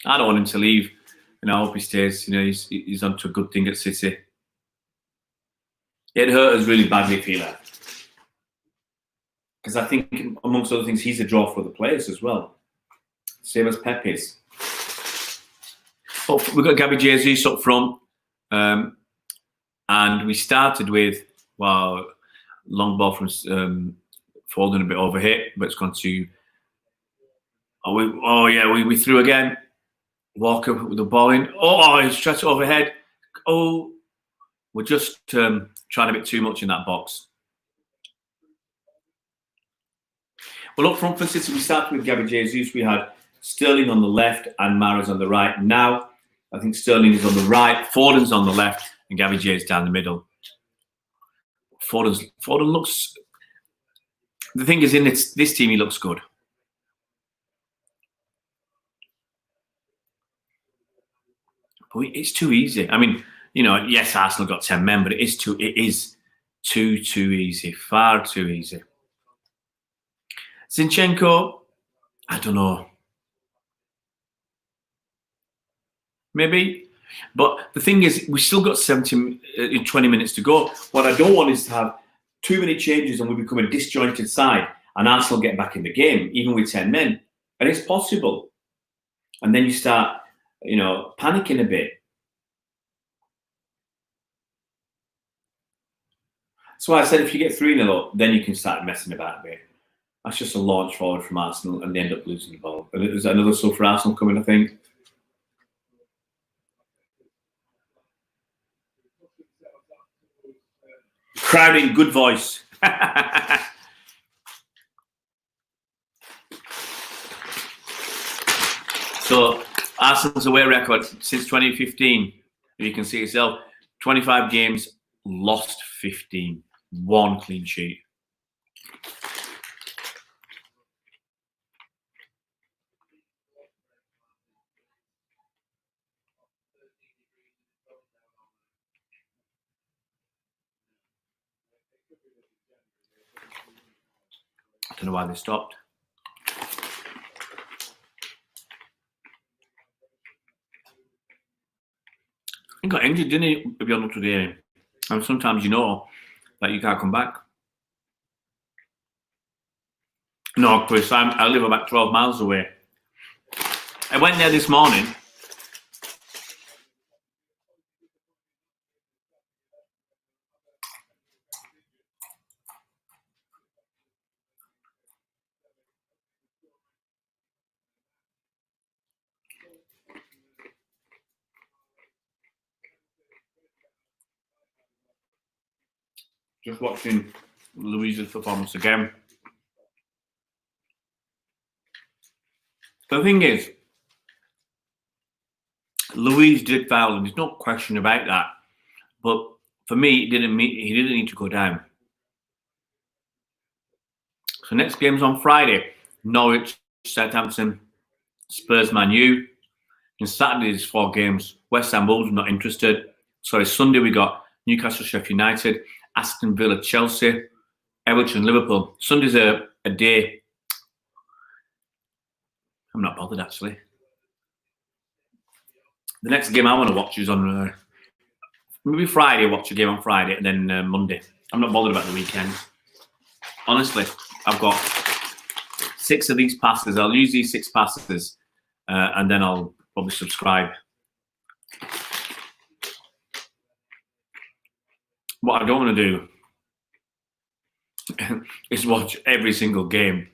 I don't want him to leave. I hope he stays. He's on to a good thing at City. It hurt us really badly, I feel like. Because I think, amongst other things, he's a draw for the players as well. Same as Pepe's. Oh, we've got Gabby Jesus up front. And we started with, long ball from Foden, a bit overhit, but it's gone to... we threw again. Walker with the ball in. He's tried to overhead. We're just trying a bit too much in that box. Well, up front for City, we started with Gabby Jesus. We had Sterling on the left and Mahrez on the right. Now, I think Sterling is on the right, Foden's on the left, and Gabby Jesus down the middle. Foden looks... The thing is, in this team, he looks good. But it's too easy. I mean, yes, Arsenal got 10 men, but it is too easy. Far too easy. Zinchenko, I don't know. Maybe. But the thing is, we still got 20 minutes to go. What I don't want is to have too many changes and we become a disjointed side and Arsenal get back in the game, even with 10 men. And it's possible. And then you start, panicking a bit. That's why I said if you get 3-0 up, then you can start messing about a bit. That's just a launch forward from Arsenal and they end up losing the ball. And there's another sub for Arsenal coming, I think. Crowding, good voice. So, Arsenal's away record since 2015, you can see yourself, 25 games, lost 15, 1 clean sheet. I don't know why they stopped. He got injured, didn't he, to be honest with you? And sometimes that you can't come back. No, Chris, I live about 12 miles away. I went there this morning. Just watching Louise's performance again. The thing is, Louise did foul, and there's no question about that. But for me, he didn't need to go down. So next game's on Friday. Norwich, Southampton, Spurs, Man U. And Saturday's 4 games. West Ham Wolves, not interested. Sorry, Sunday we got Newcastle, Sheffield United, Aston Villa, Chelsea, Everton, Liverpool. Sunday's a day. I'm not bothered, actually. The next game I want to watch is on maybe Friday. Watch a game on Friday and then Monday. I'm not bothered about the weekend. Honestly, I've got 6 of these passes. I'll use these 6 passes and then I'll probably subscribe. What I don't want to do is watch every single game.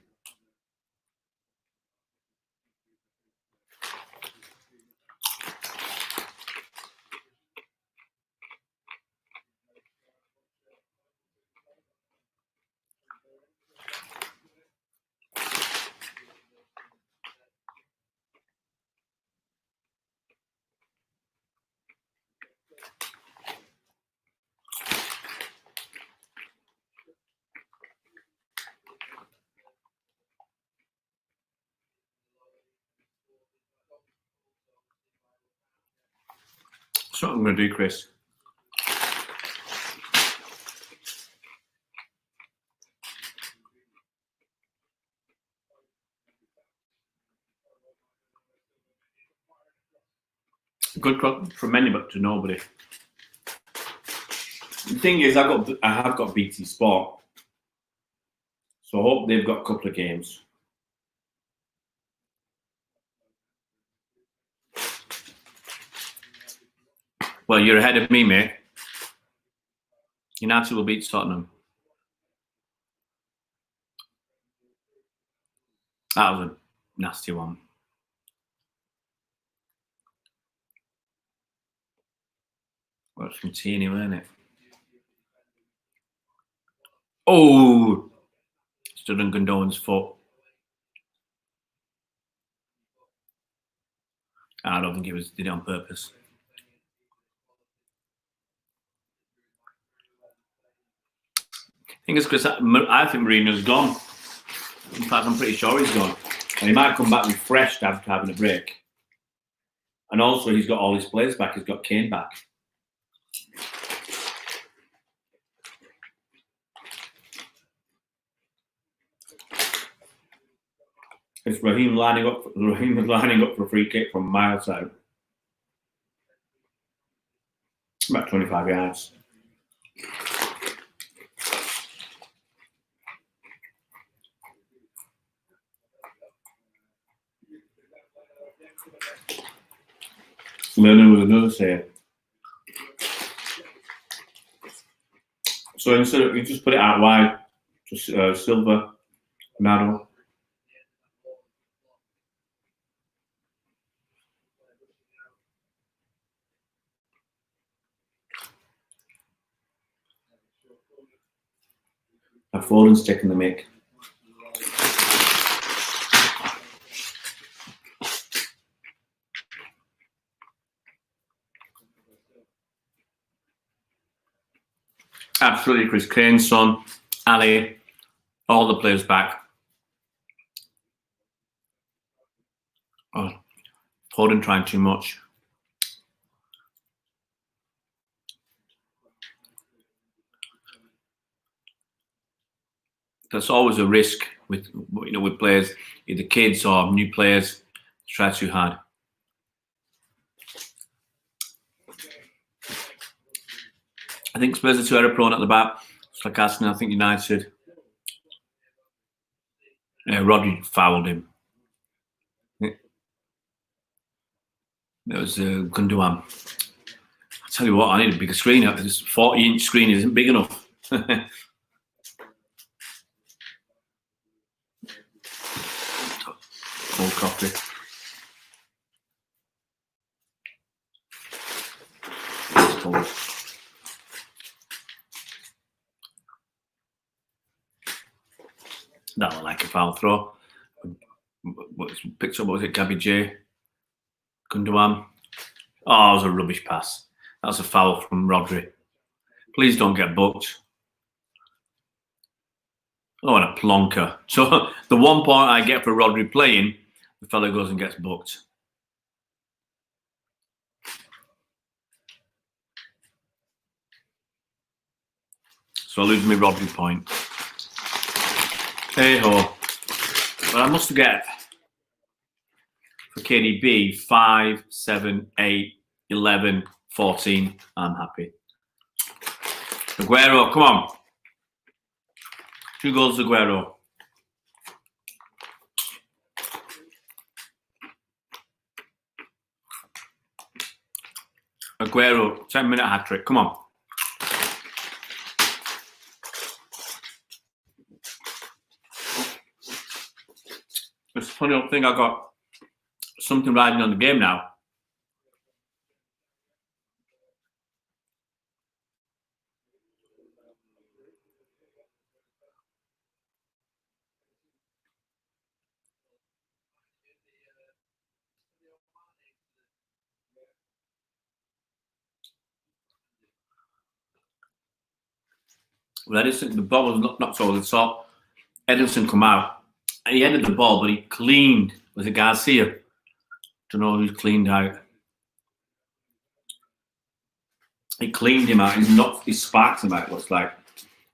That's what I'm going to do, Chris. Good from many, but to nobody. The thing is, I have got BT Sport, so I hope they've got a couple of games. Well, you're ahead of me, mate. United will beat Tottenham. That was a nasty one. Well, it's from Tierney, wasn't it? Oh! Stood on Gundogan's foot. I don't think he did it on purpose. Thing is, Chris, I think Mourinho's gone. In fact, I'm pretty sure he's gone. And he might come back refreshed after having a break. And also, he's got all his players back. He's got Kane back. It's Raheem lining up for a free kick from miles out. About 25 yards. Learning with another save. So instead of, you just put it out wide, just Silva, Ronaldo. And Foden's taking the mick. Absolutely, Chris. Kane's son, Ali, all the players back. Oh, Foden trying too much. That's always a risk with players, either kids or new players. Try too hard. I think Spurs are too error prone at the back. It's like Arsenal. I think United. Rodri fouled him. It was Gundogan. I tell you what, I need a bigger screen. This 40-inch screen isn't big enough. Cold coffee. It's cold. That looked like a foul throw. Picked up, what was it, Gabby J? Gundogan. Oh, it was a rubbish pass. That's a foul from Rodri. Please don't get booked. Oh, and a plonker. So the 1 point I get for Rodri playing, the fella goes and gets booked. So I lose my Rodri point. Hey ho. But I must get for KDB 5, 7, 8, 11, 14. I'm happy. Aguero, come on. 2 goals, Aguero. Aguero, 10-minute hat-trick. Come on. It's a funny old thing. I got something riding on the game now. Well, Edison, the ball was knocked over the top. Edison come out and he ended the ball, but he cleaned. Was it Garcia? Don't know who's cleaned out. He cleaned him out. He sparked him out. It looks like,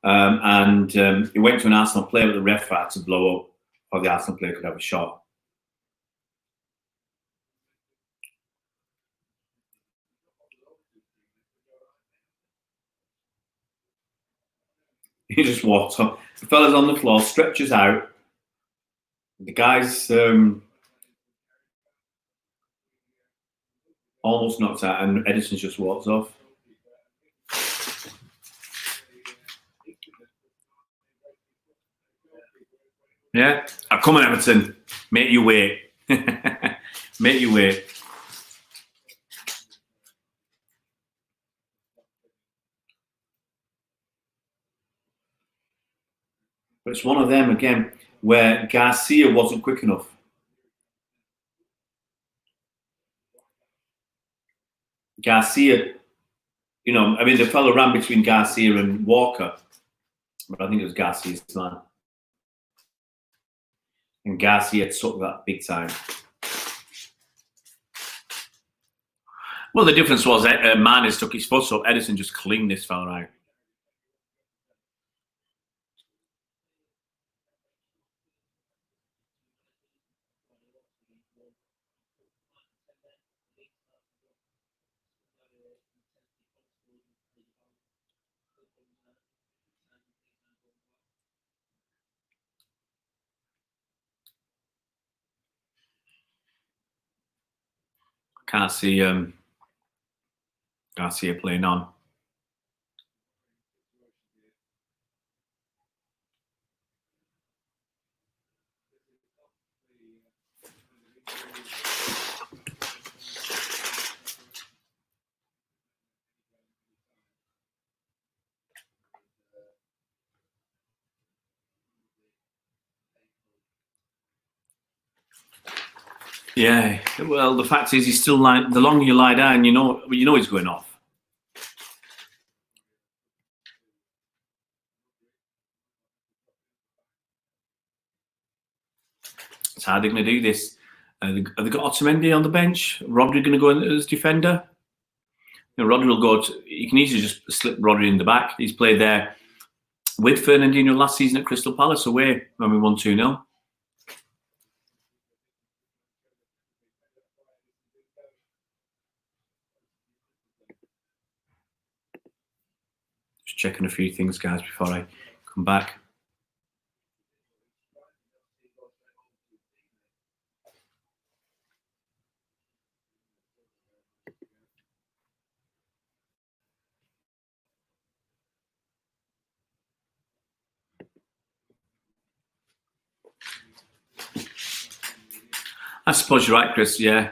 and he went to an Arsenal player, but the ref had to blow up, or the Arsenal player could have a shot. He just walks up. The fella's on the floor, stretches out. The guy's almost knocked out, and Edison just walks off. Yeah, come on, Everton, make you wait. Make you wait. But it's one of them again where Garcia wasn't quick enough. Garcia, you know, I mean, the fellow ran between Garcia and Walker, but I think it was Garcia's man. And Garcia took that big time. Well, the difference was Manes took his foot up. Edison just cleaned this fella out. Can't see Garcia playing on. Yeah, well, the fact is, he's still like, the longer you lie down, you know he's going off. It's how they're going to do this. Have they got Otamendi on the bench? Rodri going to go in as defender? You know, Rodri will go. You can easily just slip Rodri in the back. He's played there with Fernandinho last season at Crystal Palace away when we won 2-0. Just checking a few things, guys, before I come back. I suppose you're right, Chris. Yeah.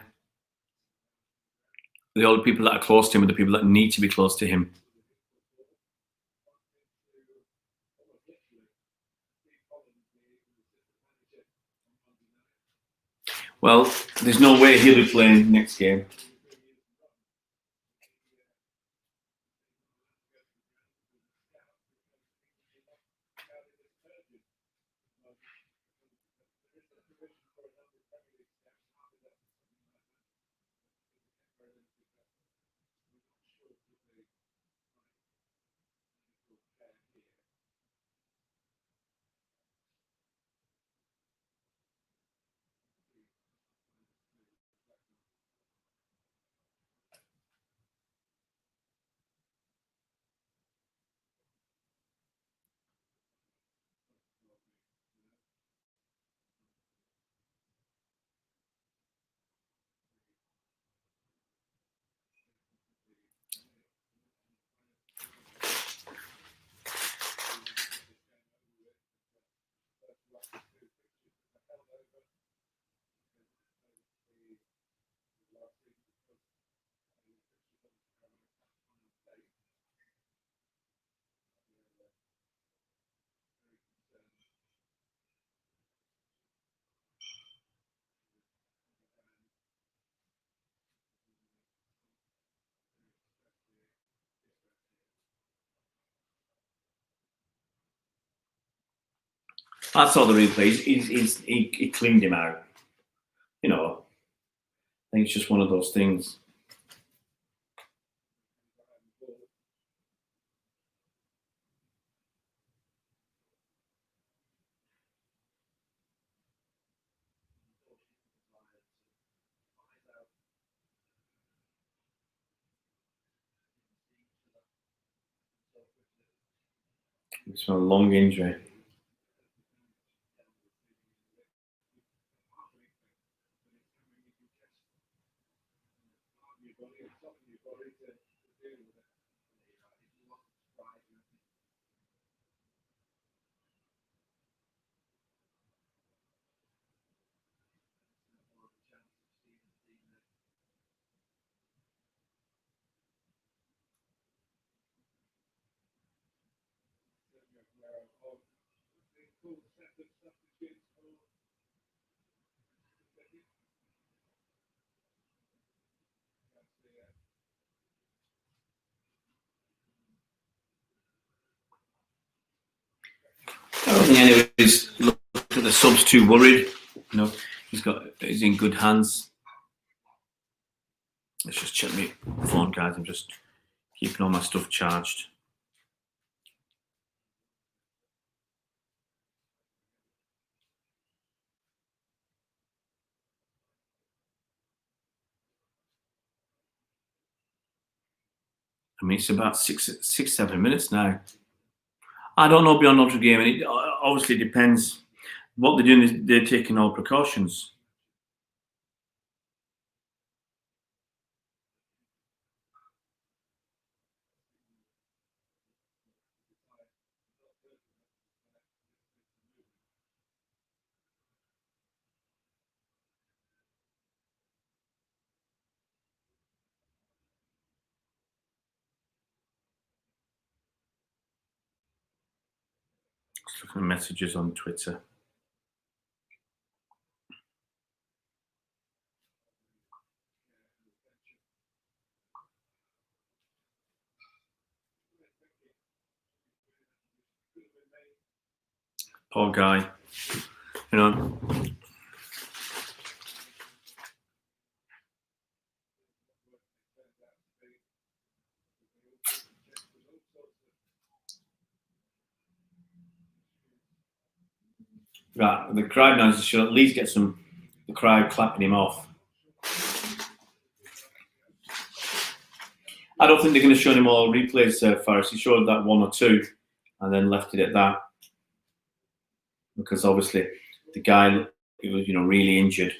The only people that are close to him are the people that need to be close to him. Well, there's no way he'll be playing next game. I saw the replay. He cleaned him out. You know, I think it's just one of those things. It's a long injury. I don't think anybody's looked at the subs too worried. You know, he's in good hands. Let's just check my phone, guys. I'm just keeping all my stuff charged. I mean, it's about 7 minutes now. I don't know beyond Notre Dame, and it obviously depends what they're doing. Is they're taking all precautions. Just looking at messages on Twitter. Poor guy. You know. Right, the crowd now should at least get the crowd clapping him off. I don't think they're going to show him all replays, Faris. He showed that one or two and then left it at that. Because obviously the guy, he was, really injured.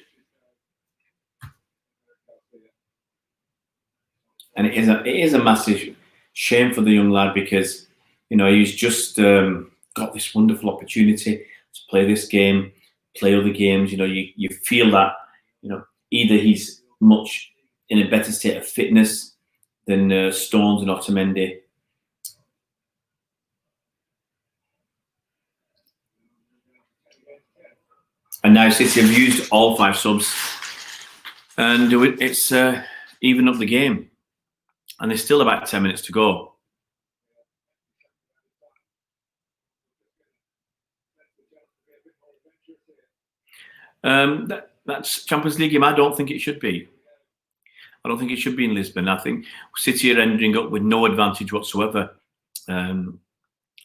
And it is a massive shame for the young lad because, he's just got this wonderful opportunity to play this game, play other games. You feel that, either he's much in a better state of fitness than Stones and Otamendi. And now City have used all 5 subs, and it's even up the game. And there's still about 10 minutes to go. That's Champions League game. I don't think it should be. I don't think it should be in Lisbon. I think City are ending up with no advantage whatsoever. I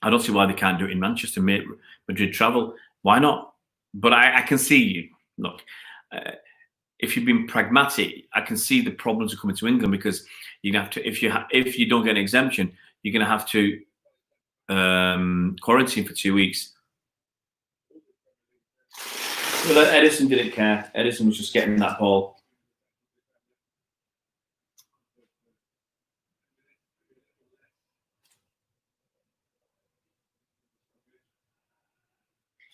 don't see why they can't do it in Manchester, make Madrid travel. Why not? But I can see, look, if you've been pragmatic, I can see the problems are coming to England because you're gonna have to, if you don't get an exemption, you're going to have to quarantine for 2 weeks. Well, Edison didn't care. Edison was just getting that ball.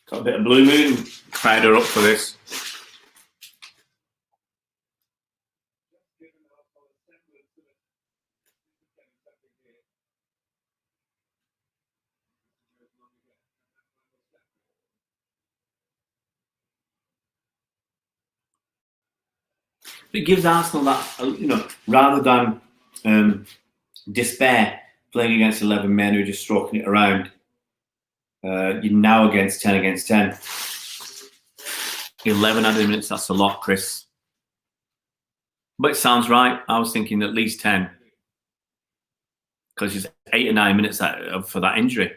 Got a bit of Blue Moon, fired her up for this. It gives Arsenal that, rather than despair playing against 11 men who are just stroking it around, you're now against 10 against 10. 11 added minutes, that's a lot, Chris. But it sounds right. I was thinking at least 10. Because it's 8 or 9 minutes for that injury.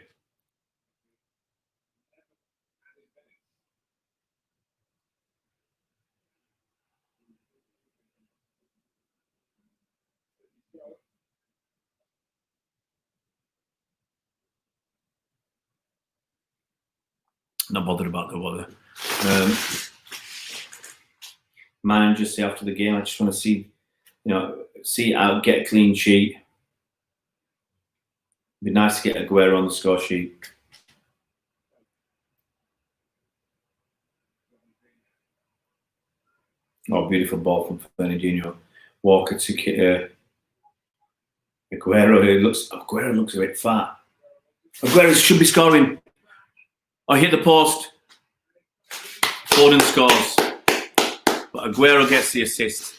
Not bothered about the weather. Man, just say after the game, I just want to see, see out, get a clean sheet. It'd be nice to get Aguero on the score sheet. Oh, beautiful ball from Fernandinho. Walker to Aguero. Aguero looks a bit fat. Aguero should be scoring. Oh, hit the post. Foden scores. But Aguero gets the assist.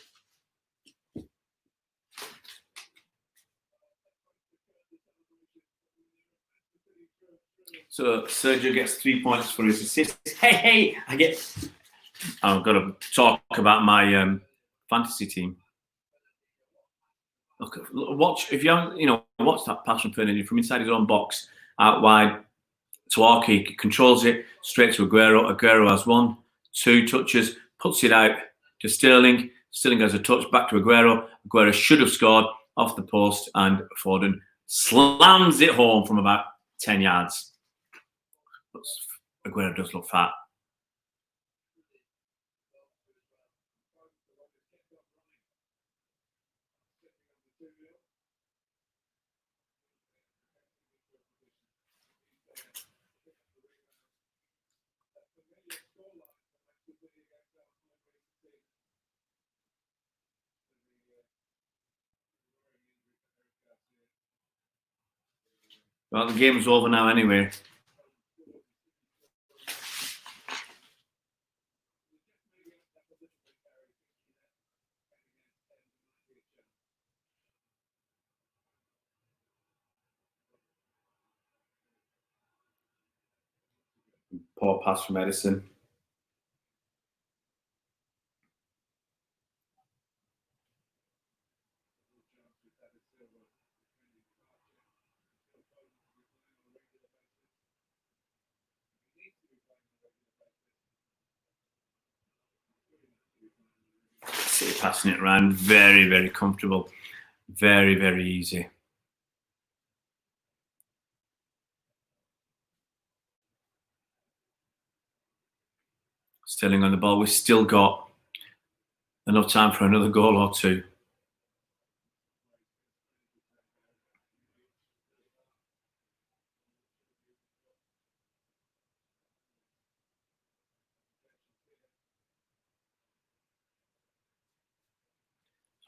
So Sergio gets 3 points for his assist. Hey, I've got to talk about my fantasy team. Look, watch if you haven't, watch that pass from Fernandinho from inside his own box, out wide to Walker. He controls it straight to Aguero. Aguero has 1, 2 touches, puts it out to Sterling. Sterling has a touch back to Aguero. Aguero should have scored off the post, and Foden slams it home from about 10 yards. But Aguero does look fat. Well, the game's over now anyway. Poor pass from Edison. City passing it around, very, very comfortable, very, very easy. Sterling on the ball. We've still got enough time for another goal or two.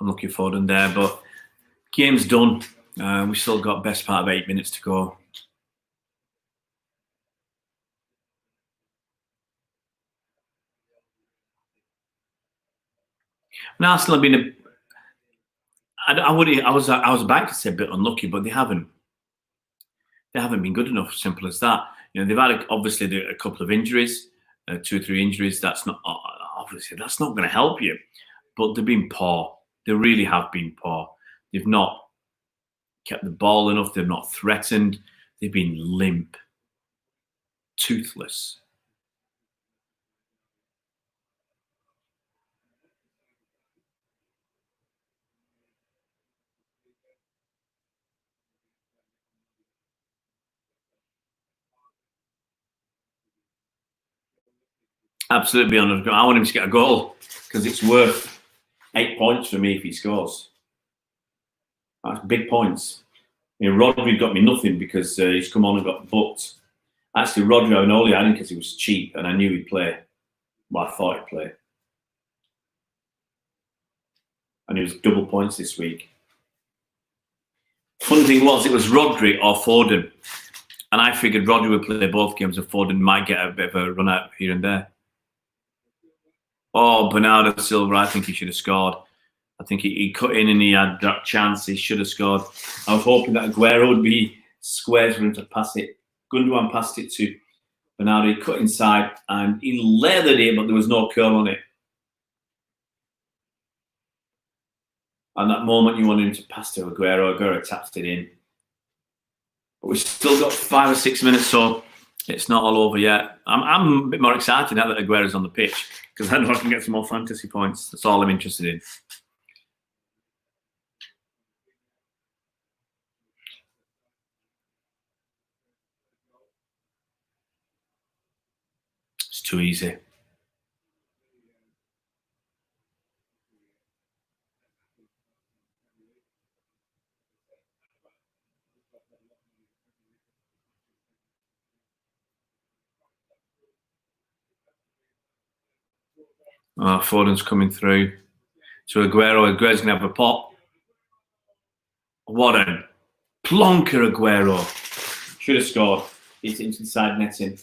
I'm looking forward in there, but game's done. We've still got best part of 8 minutes to go. And Arsenal have been I was about to say a bit unlucky, but they haven't. They haven't been good enough. Simple as that. They've had obviously a couple of injuries, 2 or 3 injuries. That's not obviously that's not going to help you. But they've been poor. They really have been poor. They've not kept the ball enough. They've not threatened. They've been limp, toothless. Absolutely honoured. I want him to get a goal because it's worth 8 points for me if he scores. That's big points. Rodri got me nothing because he's come on and got booked. Actually, Rodri, I only had him because he was cheap and I knew he'd play. Well, I thought he'd play. And he was double points this week. Funny thing was, it was Rodri or Foden. And I figured Rodri would play both games and Foden might get a bit of a run out here and there. Oh, Bernardo Silva, I think he should have scored. I think he cut in and he had that chance. He should have scored. I was hoping that Aguero would be squares for him to pass it. Gundogan passed it to Bernardo. He cut inside and he leathered it, but there was no curl on it. And that moment you wanted him to pass to Aguero, Aguero tapped it in. But we've still got 5 or 6 minutes, so it's not all over yet. I'm a bit more excited now that Aguero's on the pitch because I know I can get some more fantasy points. That's all I'm interested in. too easy. Foden's coming through. So Aguero. Aguero's going to have a pop. What a plonker, Aguero. Should have scored. It's inside netting.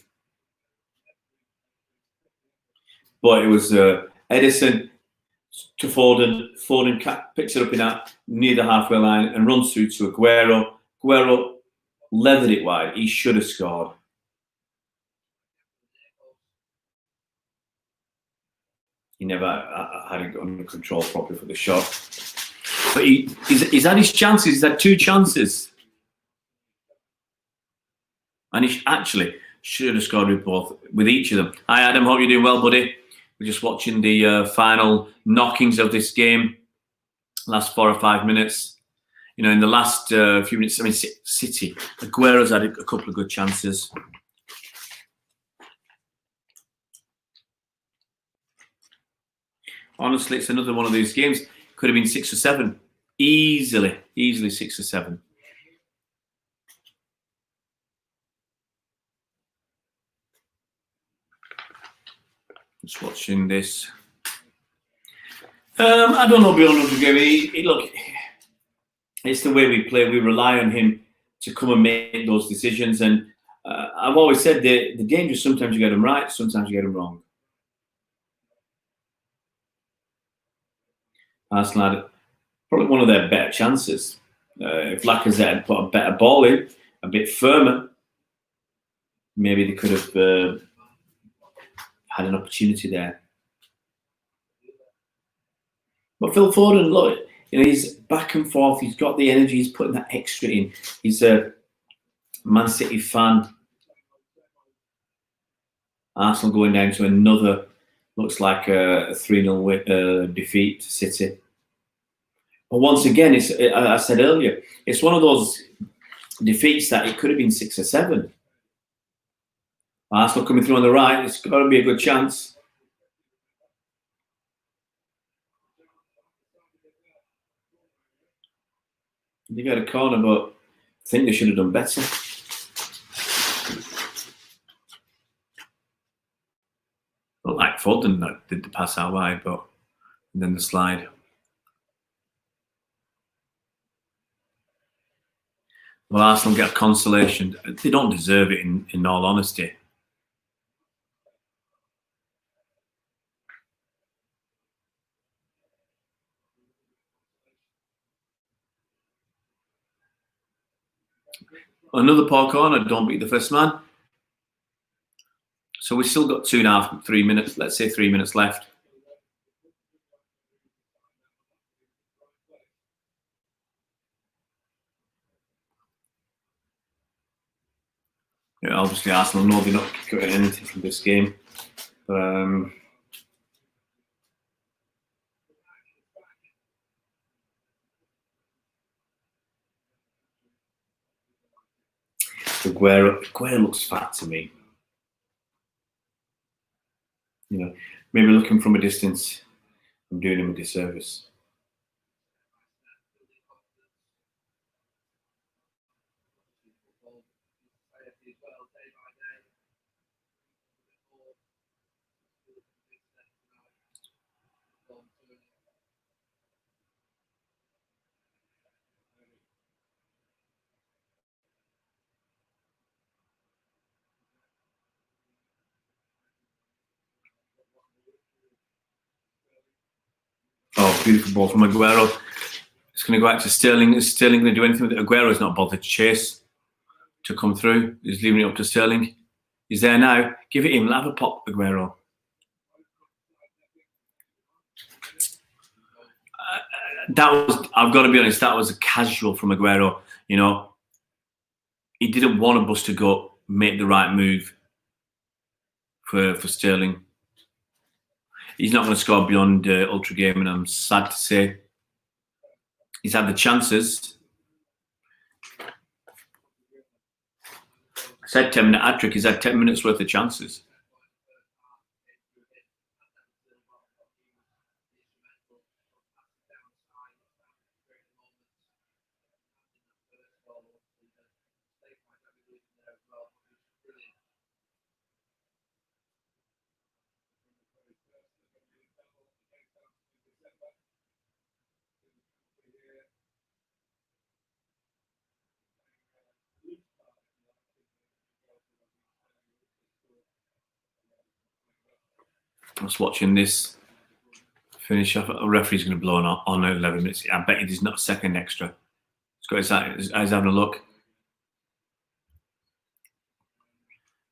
But it was Edison to Foden. Foden picks it up in that near the halfway line and runs through to Aguero. Aguero leathered it wide. He should have scored. He never had it under control properly for the shot. But he's had his chances. He's had 2 chances. And he actually should have scored with each of them. Hi, Adam. Hope you're doing well, buddy. We're just watching the final knockings of this game. Last 4 or 5 minutes. You know, in the last few minutes, I mean, City. Aguero's had a couple of good chances. Honestly, it's another one of these games. Could have been 6 or 7. Easily 6 or 7. Just watching this. I don't know beyond Rodriguez. Look, it's the way we play. We rely on him to come and make those decisions. And I've always said the danger is sometimes you get them right, sometimes you get them wrong. Arsenal had probably one of their better chances. If Lacazette had put a better ball in, a bit firmer, maybe they could have had an opportunity there. But Phil Foden, look, you know, he's back and forth. He's got the energy. He's putting that extra in. He's a Man City fan. Arsenal going down to another, looks like a 3-0 defeat to City. But once again, I said earlier, it's one of those defeats that it could have been 6 or 7. Arsenal coming through on the right. It's got to be a good chance. They got a corner, but I think they should have done better. Not like Foden that did the pass out wide, but and then the slide. Well, Arsenal get a consolation. They don't deserve it, in all honesty. Another poor corner. Don't beat the first man. So we've still got 2.5, 3 minutes. Let's say 3 minutes left. Yeah, obviously, Arsenal know they're not getting anything from this game. But, Aguero looks fat to me. You know, maybe looking from a distance, I'm doing him a disservice. Oh, beautiful ball from Aguero. It's going to go out to Sterling. Is Sterling going to do anything with it? Aguero's not bothered to chase to come through. He's leaving it up to Sterling. He's there now. Give it him. Have a pop, Aguero. I've got to be honest, that was a casual from Aguero. You know, he didn't want a bus to go make the right move for Sterling. He's not going to score beyond Ultra Game, and I'm sad to say he's had the chances. I said 10-minute hat-trick. He's had 10 minutes worth of chances. I was watching this finish off. A referee's going to blow on 11 minutes. I bet you there's not a second extra. He's got his eyes having a look.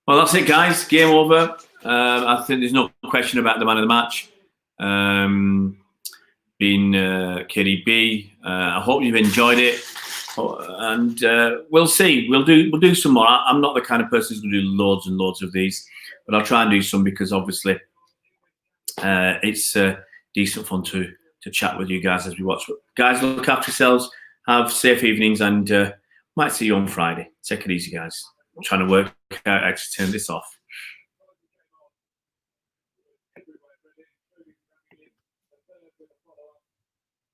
Well, that's it, guys. Game over. I think there's no question about the man of the match being KDB. I hope you've enjoyed it, and we'll see. We'll do some more. I'm not the kind of person who's going to do loads and loads of these, but I'll try and do some because obviously it's decent fun to chat with you guys as we watch. Guys, look after yourselves. Have safe evenings, and might see you on Friday. Take it easy, guys. I'm trying to work out how to turn this off.